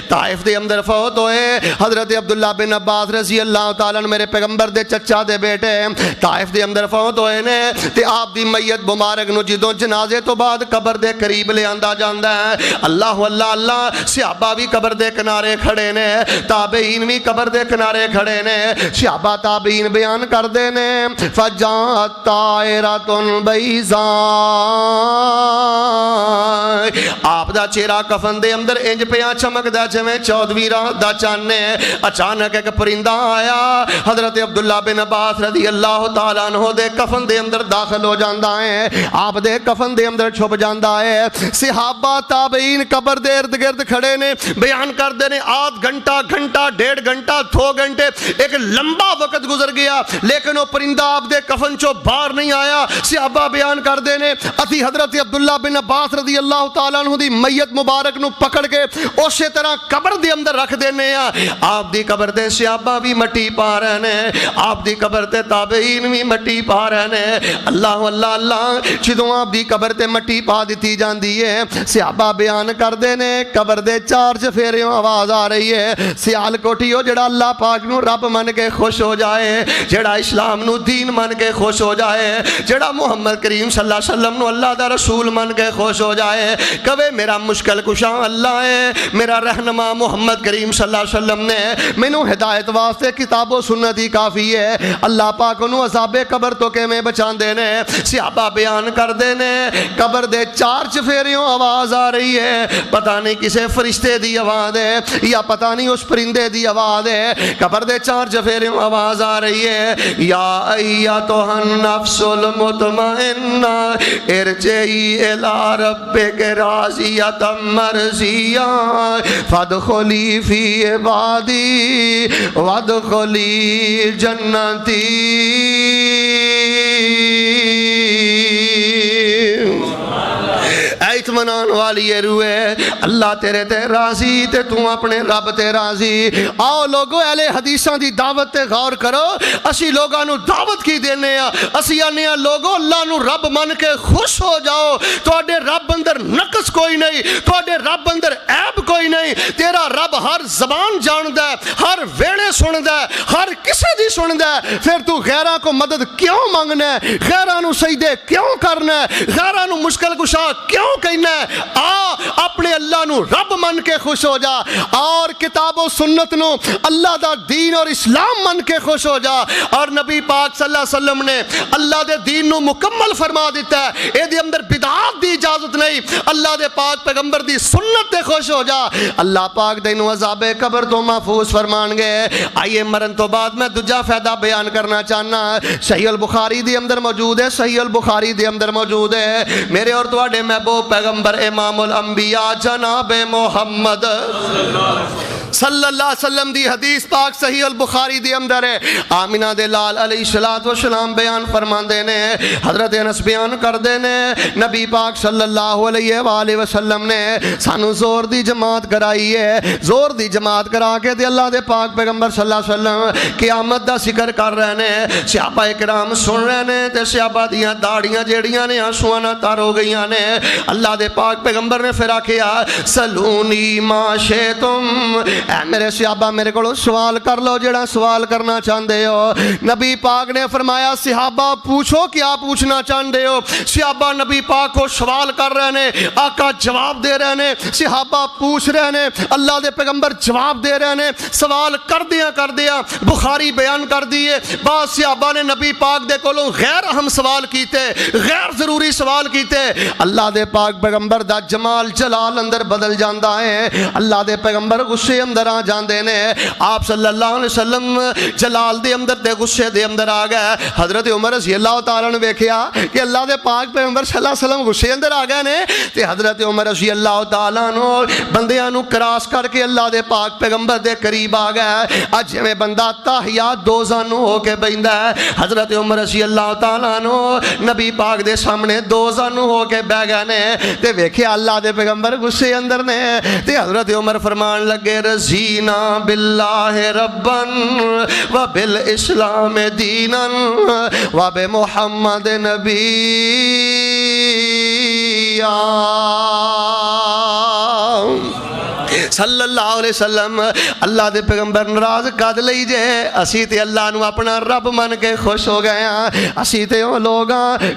طائف دے اندر فوت ہوئے۔ حضرت عبداللہ بن عباس رضی اللہ تعالیٰ عنہ میرے پیغمبر دے چچا دے بیٹے طائف دے اندر فوت ہوئے نے، تے آپ دی میت مبارک نو جدوں جنازے تو بعد قبر دے قریب لے آندا جاندا ہے۔ اللہ اللہ اللہ، صحابہ بھی قبر دے کنارے کھڑے نے، تابعین بھی قبر دے کنارے کھڑے نے، صحابہ تابعین بیان کر دینے فجاءت طائرۃ بیضاء، آپ دا چہرہ کفن دے اندر انج پیا چمکدا جویں 14ویں رات دا چاند ہے۔ اچانک ایک پرندہ آیا، حضرت عبداللہ بن عباس رضی اللہ تعالیٰ عنہ دے کفن دے اندر داخل ہو جاندا ہے، آپ دے کفن دے اندر چھپ جاندا ہے۔ صحابہ تابعین قبر دے ارد گرد کھڑے نے، بیان کر دینے آدھ گھنٹہ، گھنٹہ، 1.5 گھنٹہ، 2 گھنٹے، ایک لمبا وقت گزر گیا، لیکن وہ پرندہ آپ دے کفن چو باہر نہیں آیا۔ صحابہ بیان کر دینے اتی حضرت عبداللہ بن عباس رضی اللہ تعالیٰ عنہ دی میت مبارک نو پکڑ کے اسی طرح قبر دے اندر رکھ دینے۔ آپ دی قبر دے صحابہ بھی مٹی پا رہے ہیں، آپ دی قبر تے تابعین بھی مٹی پا رہے ہیں۔ اللہ اللہ اللہ، جدوں آپ دی قبر تے مٹی پا دیتی جاندی ہے، صحابہ بیان کر دینے قبر دے 4 چفیریوں آواز آ رہی ہے، سیال کوٹھیو جڑا اللہ پاک نو رب من کے خوش ہو جائے، جڑا اسلام نو دین من کے خوش ہو جائے، جڑا محمد کریم صلی اللہ علیہ وسلم نو اللہ دا رسول من کے خوش ہو جائے، کبھی میرا مشکل کشا اللہ ہے، میرا رہنما محمد کریم صلی اللہ علیہ وسلم نے مینوں ہدایت واسطے کتاب و سنت ہی کافی ہے، اللہ پاک نو عذاب قبر تو کیویں بچان دینے۔ صحابہ بیان کر دینے قبر دے 4 چفیریوں آواز آ رہی ہے، پتہ نہیں کسے فرشتے دی آواز ہے یا پتہ نہیں اس پرندے دی آواز ہے، قبر دے 4 چفیریوں آواز آ رہی ہے، یا ایتھا النفس المطمئنہ ارجعی الی ربک راضیۃ مرضیہ فادخلی فی عبادی وادخلی جنتی۔ اطمینان والی یہ روح ہے، اللہ تیرے تے راضی تے تو اپنے رب تے راضی۔ آؤ لوگو اہل حدیثاں دی دعوت تے غور کرو، اسی لوگاں نو دعوت کی دینے ہیں، اسی آنے ہیں لوگو اللہ نو رب من کے خوش ہو جاؤ، توڑے رب اندر نقص کوئی نہیں، توڑے رب اندر عیب کوئی نہیں، تیرا رب ہر زبان جاندہ ہے، ہر ویڑے سندہ ہے، ہر کسے دی سندہ ہے، پھر تو غیرہ کو مدد کیوں مانگنا ہے، غیرہ نو سجدے کیوں کرنا ہے، غیرہ نو مشکل کشا کیوں کہنا ہے؟ اپنے اللہ نو رب من کے خوش ہو جا، اور کتاب و سنت نو اللہ دا دین اور اسلام من کے خوش ہو جا۔ اور نبی پاک صلی اللہ علیہ وسلم نے اللہ دے دین نو مکمل فرما دیتا ہے، اے دے اندر بدعات دی اجازت نہیں، اللہ دے پاک پیغمبر دی سنت تے خوش ہو جا، اللہ پاک دے نو عذاب قبر تو محفوظ فرمان گے۔ آئیے مرن تو بعد میں دوجا فائدہ بیان کرنا چاہنا، صحیح البخاری دے اندر موجود ہے، صحیح البخاری دے اندر موجود ہے، میرے اور تواڈے محبوب پیغمبر امام الانبیاء جناب محمد صلی اللہ علیہ وسلم دی حدیث پاک صحیح البخاری دی اندر ہے. آمینہ دے لال علیہ السلام بیان فرماندے نے, حضرت انس بیان کردے نے, نبی پاک صلی اللہ علیہ وآلہ وسلم نے سانو زور دی جماعت کرائی ہے. زور دی جماعت کرا کے دے اللہ دے پاک پیغمبر صلی اللہ علیہ وسلم قیامت دا ذکر کر رہے نے. صحابہ کرام سن رہے نے تے صحابہ دیاں داڑیاں جیڑیاں نے آنسواں نال تر ہو گئیاں نے. اللہ دے پاک پیغمبر نے پھر آکھیا سلونی ما شئتم, اے میرے صحابہ میرے کو سوال کر لو جڑا سوال کرنا چاہندے ہو. نبی پاک نے فرمایا صحابہ پوچھو کیا پوچھنا چاہندے ہو. صحابہ نبی پاک کو سوال کر رہے ہیں, آقا جواب دے رہے ہیں, صحابہ پوچھ رہے ہیں, اللہ دے پیغمبر جواب دے رہے ہیں. سوال کر دیا بخاری بیان کر دیے. بعض صحابہ نے نبی پاک دے کولوں غیر اہم سوال کیتے, غیر ضروری سوال کیتے. اللہ دے پاک پیغمبر دا جمال جلال اندر بدل جاندا ہے. اللہ دے پیغمبر غصے اندر آ جاندے نے. آپ صلی اللہ علیہ وسلم جلال دے اندر تے غصے دے اندر آ گئے. حضرت عمر رضی اللہ تعالیٰ نے ویکھیا کہ اللہ دے پاک پیغمبر صلی اللہ علیہ وسلم غصے اندر آ گئے نے, تے حضرت عمر رضی اللہ تعالیٰ نو بندیاں نو کراس کر کے اللہ دے پاک پیغمبر دے قریب آ گئے. اج میں بندہ تحیات دو زانو ہو کے بیندا ہے, حضرت عمر رضی اللہ تعالیٰ نو نبی پاک دے سامنے دو زانو ہو کے بہ گئے نے. تے ویکھیا اللہ دے پیغمبر غصے اندر نے. تے حضرت عمر فرمان لگے رضینا باللہ ربن و بالاسلام دینا و بمحمد نبی صلی اللہ علیہ وسلم. اللہ دے پیغمبر ناراض کد لئی جے, اسی تے اللہ نو اپنا رب من کے خوش ہو گئے ہیں. اسی تے او لوگ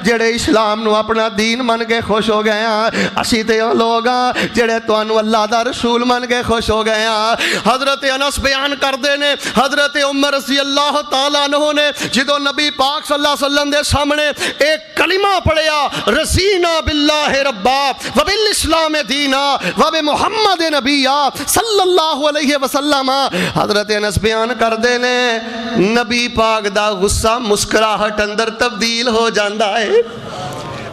جڑے اسلام نو اپنا دین من کے خوش ہو گئے ہیں. اسی تے او لوگ جڑے تانوں اللہ دا رسول من کے خوش ہو گئے ہیں. حضرت انس بیان کردے نے حضرت عمر رضی اللہ تعالیٰ عنہ نے جدو نبی پاک صلی اللہ علیہ وسلم دے سامنے ایک کلمہ پڑھیا رضینا باللہ ربا و بالاسلام دینا و بمحمد نبیا صلی اللہ علیہ وسلم, حضرت انس بیان کر دے نے نبی پاک دا غصہ مسکراہٹ اندر تبدیل ہو جاندا ہے.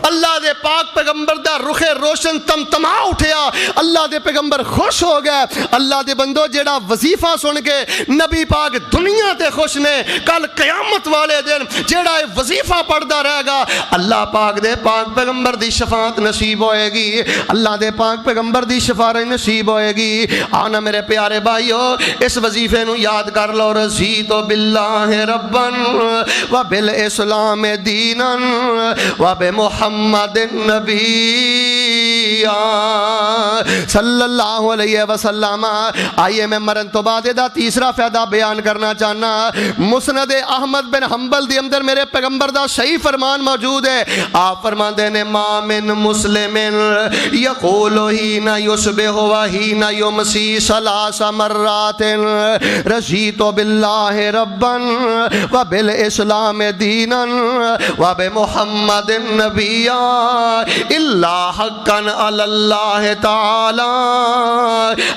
اللہ دے پاک پیغمبر دا رخ روشن تمتما اٹھیا. اللہ دے پیغمبر خوش ہو گئے. اللہ دے بندو جیڑا وظیفہ سن کے نبی پاک دنیا تے خوش نے, کل قیامت والے دن جیڑا وظیفہ پڑھدا رہے گا اللہ پاک دے پاک پیغمبر دی شفاعت نصیب ہوئے گی. اللہ دے پاک پیغمبر دی شفاعت نصیب ہوئے گی. آنا میرے پیارے بھائیو اس وظیفے نو یاد کر لو. رضیت باللہ ربن و بالاسلام دینا و بمحمد النبی صلی اللہ علیہ وسلم. آئیے میں مرن تو بعد دا تیسرا فائدہ بیان کرنا چاہنا. مسند احمد بن حنبل دی اندر میرے پیغمبر دا صحیح فرمان موجود ہے. آپ فرماندے نے ما من مسلم یقول ہین یصبح و ہین یمسی ثلاث مرات رضیت باللہ ربا و بالاسلام دینا و بمحمد النبی الا حقا علی اللہ تعالی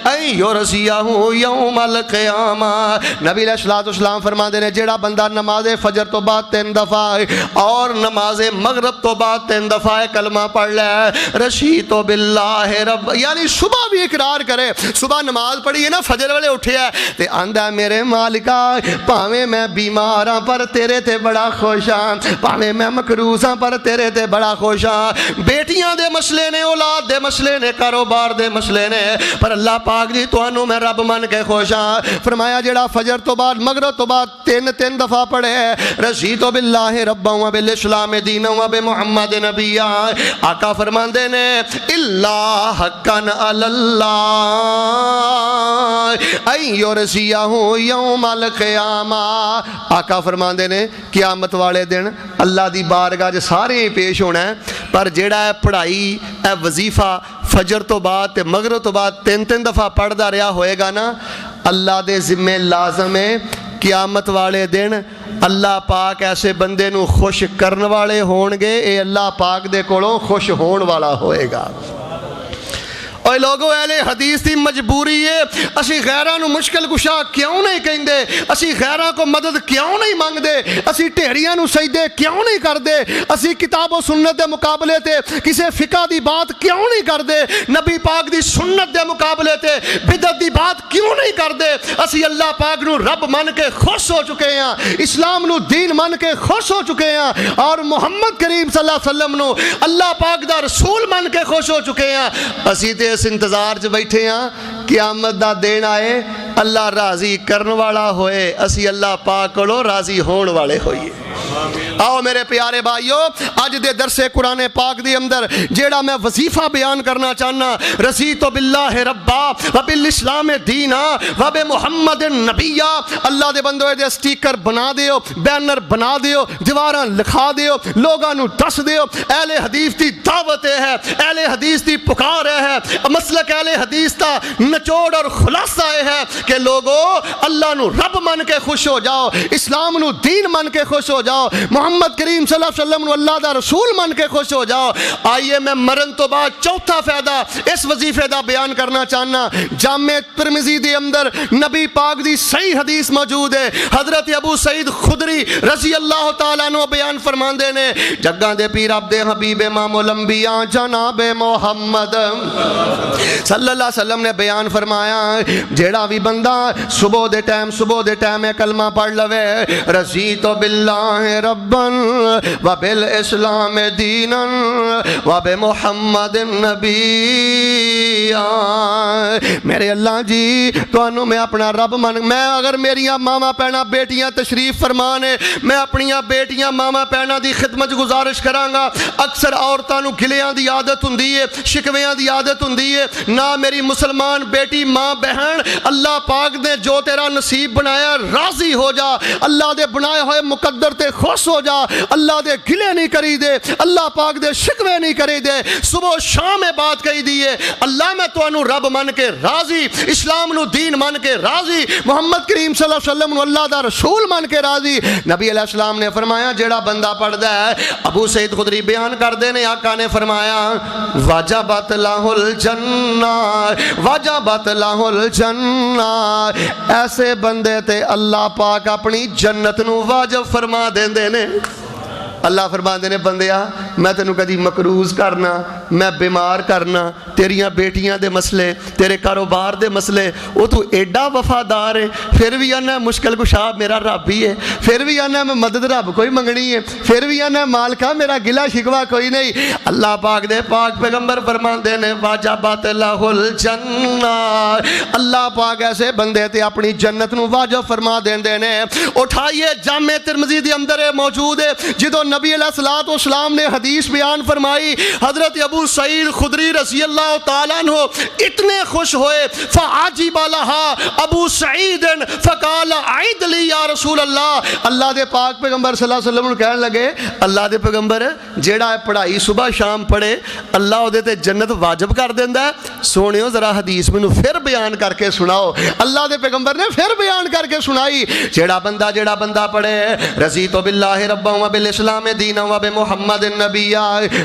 ان یرضیہ یوم القیامہ. نبی علیہ السلام فرماتے ہیں جیڑا بندہ نماز فجر تو بعد 3 دفعہ اور نماز مغرب تو بعد 3 دفعہ کلمہ پڑھ لے رضیت باللہ رب, یعنی صبح بھی اقرار کرے, صبح نماز پڑھی ہے نا فجر والے اٹھے ہے تے آندا میرے مالکا پاویں میں بیمار ہاں پر تیرے تے بڑا خوش ہاں, پاویں میں مقروض ہاں پر تیرے تے بڑا خوش ہاں. بیٹیاں دے مسئلے نے, اولاد دے مسئلے نے, کاروبار دے مسئلے نے, پر اللہ پاک جی تانوں میں رب من کے خوش ہاں. فرمایا جڑا فجر تو بعد مغرب تو بعد 3 دفعہ پڑھے رضیت باللہ ربا و بالاسلام دینا و بمحمد نبیا. آقا فرماندے نے الا حقا علی اللہ ان یرضیہ یوم القیامہ. آقا فرماندے نے قیامت والے دن اللہ دی بارگاہ سارے پیش ہونا ہے, پر جیڑا ہے پڑھائی اے وظیفہ فجر تو بعد تے مغرب تو بعد 3 دفعہ پڑھدا رہا ہوئے گا نا, اللہ دے ذمہ لازم ہے قیامت والے دن اللہ پاک ایسے بندے نو خوش کرن والے ہون گے, اے اللہ پاک دے کولوں خوش ہون والا ہوئے گا. اور لوگوں اہل حدیث کی مجبوری ہے اسی غیراں نو مشکل کشا کیوں نہیں کہندے اسی غیراں کو مدد کیوں نہیں مانگدے اسی ٹہریاں نو سجدے کیوں نہیں کردے اسی کتاب و سنت دے مقابلے تے کسے فقہ دی بات کیوں نہیں کردے نبی پاک دی سنت دے مقابلے تے بدعت دی بات کیوں نہیں کردے اسی اللہ پاک نو رب من کے خوش ہو چکے ہیں اسلام نو دین من کے خوش ہو چکے ہیں اور محمد کریم صلی اللہ علیہ وسلم نو اللہ پاک دا رسول من کے خوش ہو چکے ہیں اسی تے اس انتظار چ بیٹھے ہیں قیامت دا دین آئے اللہ راضی کرن والا ہوئے اسی اللہ پاک کو راضی ہون والے ہوئیے آؤ میرے پیارے بھائیو آج دے درس قرآن پاک دی اندر جیڑا میں وظیفہ بیان کرنا چاہنا رضیت باللہ ربا وبالاسلام دینا وبمحمد نبیا اللہ دے بندوے دے سٹیکر بنا دیو بینر بنا دیو دیواراں لکھا دیو لوگاں نو دس دیو اہل حدیث دی دعوت ہے اہل حدیث دی پکار ہے مسلک اہل حدیث دا نچوڑ اور خلاصہ ہے کہ لوگو اللہ نو رب من کے خوش ہو جاؤ اسلام نو دین من کے خوش ہو جاؤ محمد کریم صلی اللہ علیہ وسلم نو اللہ دا رسول من کے خوش ہو جاؤ آئیے میں مرن تو بعد چوتھا فائدہ اس وظیفے دا بیان کرنا چاہنا جامع ترمذی دے اندر نبی پاک دی صحیح حدیث موجود ہے حضرت ابو سعید خدری رضی اللہ تعالیٰ عنہ بیان فرماندے نے جگاں دے پیر عبد حبیب امام الانبیاء جناب محمد صلی اللہ علیہ وسلم نے بیان فرمایا جیڑا بھی بندہ صبح دے ٹائم کلمہ پڑھ لوے رضیت باللہ ربا وبالاسلام دینا وبمحمد نبیا میرے اللہ جی تو انہوں میں اپنا رب میں اگر میریاں ماما پینا بیٹیاں تشریف فرمانے میں اپنیاں بیٹیاں ماما پینا دی خدمت گزارش کرانگا اکثر عورتاں نو گلیاں دی عادت ہوندی ہے شکویاں دی عادت ہوندی ہے نہ میری مسلمان بیٹی ماں بہن اللہ پاک نے جو تیرا نصیب بنایا راضی ہو جا اللہ دے بنائے ہوئے مقدر تے خوش ہو جا اللہ دے گلے نہیں کری دے اللہ پاک دے شکوے نہیں کری دے صبح شام بات کہی دیئے اللہ میں تو انو رب من کے راضی اسلام نو دین من کے راضی محمد کریم صلی اللہ علیہ وسلم نو اللہ دا رسول من کے راضی نبی علیہ السلام نے فرمایا جیڑا بندہ پڑھ دا ہے ابو سعید خدری بیان کر دینے آقا نے فرمایا وجبت لہ الجنہ وجبت لہ الجنہ ایسے بندے تے اللہ پاک اپنی جنت نو واجب فرما دین دینے اللہ فرما دینے بندیا میں تینوں کدی مقروض کرنا میں بیمار کرنا تیریاں بیٹیاں دے مسئلے تیرے کاروبار دے مسئلے وہ تو ایڈا وفادار ہے پھر بھی آنا مشکل کشا میرا رب ہی ہے پھر بھی آنا میں مدد رب کوئی منگنی ہے پھر بھی آنا مالکہ میرا گلہ شکوہ کوئی نہیں اللہ پاک دے پاک پیغمبر فرما دینے واجبت لہ الجنہ اللہ پاک ایسے بندے تے اپنی جنت نو واجب فرما دینے اٹھائیے جامع ترمذی دے اندر موجود ہے جدو نبی علیہ السلام نے حدیث بیان فرمائی حضرت ابو سعید خدری رضی اللہ تعالیٰ عنہ اتنے خوش ہوئے فعجب لہا ابو سعید فقال عید لی یا رسول اللہ اللہ دے پاک پیغمبر صلی اللہ علیہ وسلم کہنے لگے اللہ دے پیغمبر جیڑا پڑھائی صبح شام پڑھے اللہ دے تے جنت واجب کر دیندہ ہے سونیو ذرا حدیث میں پھر بیان کر کے سناؤ اللہ دے پیغمبر نے پھر بیان کر کے سنائی جیڑا بندہ پڑھے رضیت باللہ ربا وبالاسلام دینا وبمحمد نبی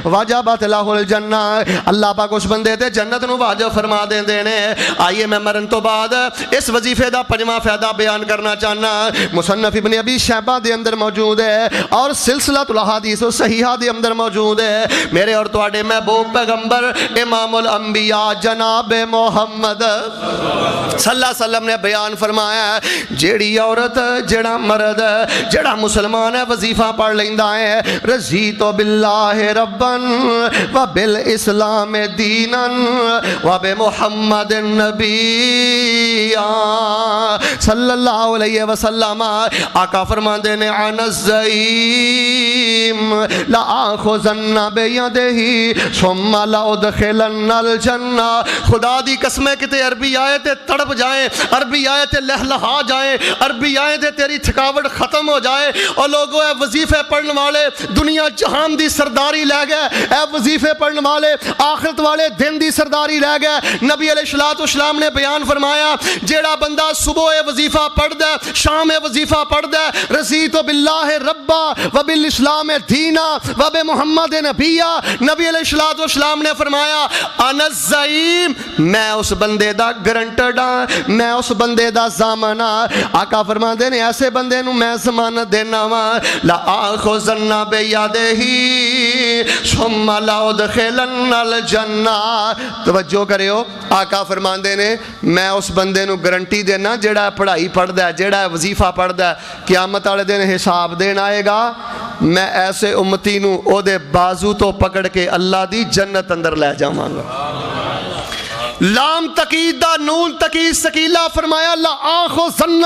واجبت لہ الجنہ اللہ پاک اس بندے تے جنت نو واجب فرما دینے آئیے میں مرن تو بعد اس وظیفے دا پنجواں فائدہ بیان کرنا چاہنا مصنف ابن ابی شیبہ دے اندر موجود ہے اور سلسلہ الاحادیث صحیحہ دے اندر موجود ہے میرے اور تواڈے محبوب پیغمبر امام الانبیاء جناب محمد صلی اللہ علیہ وسلم نے بیان فرمایا جیڑی عورت جیڑا مرد جیڑا مسلمان ہے وظیفہ پڑھ لیندہ ہے رضیت باللہ ربا وبالاسلام دینا وبمحمد نبی صلی اللہ علیہ وسلم آقا فرماندے نے عن الزعیم لآخذن بیدہی ثم لأدخلن الجنہ خدا دی قسمیں کتے عربی آئے تے تڑپ جائیں عربی آئے تے لہلہا جائیں عربی آئے تے تیری تھکاوٹ ختم ہو جائے اور لوگوں وظیفے پڑھنے والے دنیا جہان دی سرداری لے گئے، اے وظیفے پڑھنے والے آخرت والے دن دی سرداری لے گئے۔ نبی علیہ الصلوۃ والسلام نے بیان فرمایا جیڑا بندہ صبح وظیفہ پڑھدا ہے، شام وظیفہ پڑھدا ہے، رضیت باللہ ربا وبالاسلام دینا وبمحمد نبیا، نبی علیہ الصلوۃ والسلام نے فرمایا انا الزعیم، میں اس بندے دا گرنٹڈ ہاں، میں اس بندے دا ضامن ہاں۔ آقا فرماندے نے ایسے بندے نو میں ضمانت دینا وا لا آخذن بیدہ ثم لأدخلن الجنہ۔ توجہ کریو، آقا فرماندے نے میں اس بندے نو گارنٹی دینا جیڑا پڑھائی پڑھدا ہے، جیڑا وظیفہ پڑھدا ہے، قیامت والے دن حساب دین آئے گا، میں ایسے امتی نو او دے بازو تو پکڑ کے اللہ دی جنت اندر لے جاواں گا۔ لام تقید دا نون تقید سکیلہ فرمایا لا آخذن،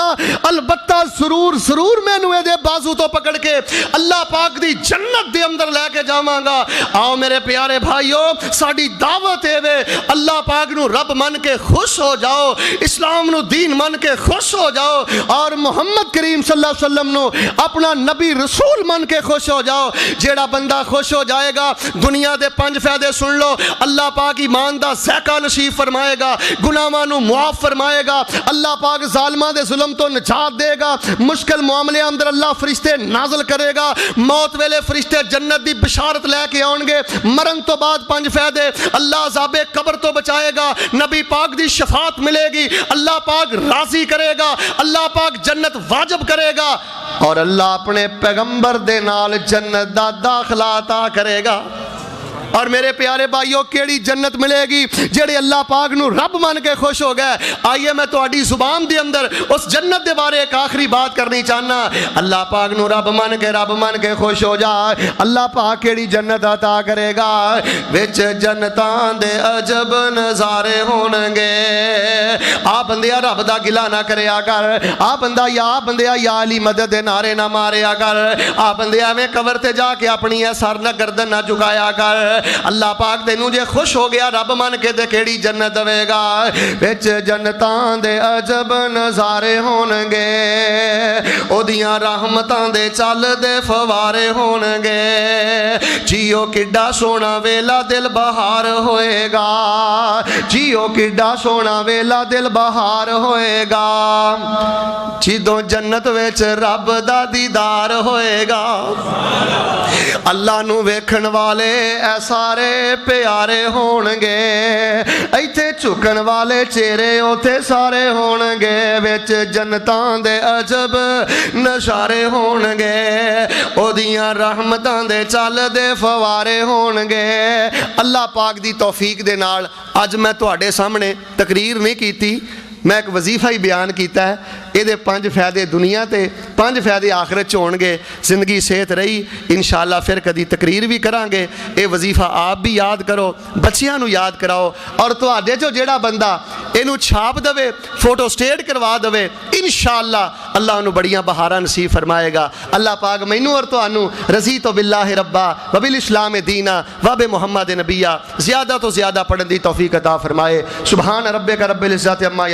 البتہ ضرور ضرور میں نوے دے بازو تو پکڑ کے اللہ پاک دی جنت دے اندر لے کے جاواں گا۔ آؤ میرے پیارے بھائیو، ساڑی دعوت ہے وے اللہ پاک نو رب من کے خوش ہو جاؤ، اسلام نو دین من کے خوش ہو جاؤ، اور محمد کریم صلی اللہ علیہ وسلم نو اپنا نبی رسول من کے خوش ہو جاؤ۔ جیڑا بندہ خوش ہو جائے گا دنیا دے 5 فائدے سن لو، اللہ پاک ایمان دا ذائقہ نصیب فرمائے گا، گناہاں نو معاف فرمائے گا، اللہ پاک ظالماں دے ظلم تو نجات دے گا، مشکل معاملے اندر اللہ فرشتے نازل کرے گا، موت ویلے فرشتے جنت دی بشارت لے کے آن گے، مرن تو بعد 5 فائدے، اللہ عذاب قبر تو بچائے گا، نبی پاک دی شفاعت ملے گی، اللہ پاک راضی کرے گا، اللہ پاک جنت واجب کرے گا، اور اللہ اپنے پیغمبر دے نال جنت دا داخلہ عطا کرے گا۔ اور میرے پیارے بھائیوں کیڑی جنت ملے گی جڑے اللہ پاک نو رب من کے خوش ہو گئے۔ آئیے میں تہاڈی زبان دے اندر اس جنت دے بارے ایک آخری بات کرنی چاہنا۔ اللہ پاک نو رب من کے خوش ہو جائے، اللہ پاک کیڑی جنت عطا کرے گا، وچ جنتاں دے عجب نظارے ہونگے۔ آ بندیا رب دا گلا نہ کریا کر، آ بندیا یا علی مدد دے نعرے نہ ماریا کر، آ بندیا میں قبر تے جا کے اپنی سر نہ گردن نہ جھکایا کر۔ اللہ پاک تینوں جے خوش ہو گیا رب من کے تے کیڑی جنت دے گا، وچ جنتاں دے عجب نظارے ہونگے، او دیاں رحمتاں دے چل دے فوارے ہونگے، جیو کڈا سونا ویلا دل بہار ہوئے گا، جیو کڈا سونا ویلا دل بہار ہوئے گا، جدوں جنت وچ رب دا دیدار ہوئے گا، اللہ نو ویکھن والے سارے پیارے ہونگے، ایتھے چکن والے چہرے اوتھے سارے ہونگے، وچ جنتاں دے عجب نظارے ہونگے، او دیاں رحمتاں دے چل دے فوارے ہونگے۔ اللہ پاک دی توفیق دے نال اج میں تہاڈے سامنے تقریر نہیں کیتی، میں ایک وظیفہ ہی بیان کیتا ہے۔ یہ 5 فائدے دنیا تے 5 فائدے آخرت ہون گے۔ زندگی صحت رہی انشاءاللہ پھر کدی تقریر بھی کران گے۔ یہ وظیفہ آپ بھی یاد کرو، بچیاں نو یاد کراؤ، اور تواڈے چوں جیڑا بندہ اینو چھاپ دے، فوٹو سٹیٹ کروا دے، انشاءاللہ اللہ انہوں بڑیاں بہاراں نصیب فرمائے گا۔ اللہ پاک مینوں اور تانوں رضیت باللہ ربا وبالاسلام دینا وبمحمد نبیا زیادہ تو زیادہ پڑھن دی توفیق عطا فرمائے۔ سبحان ربک رب العزت عما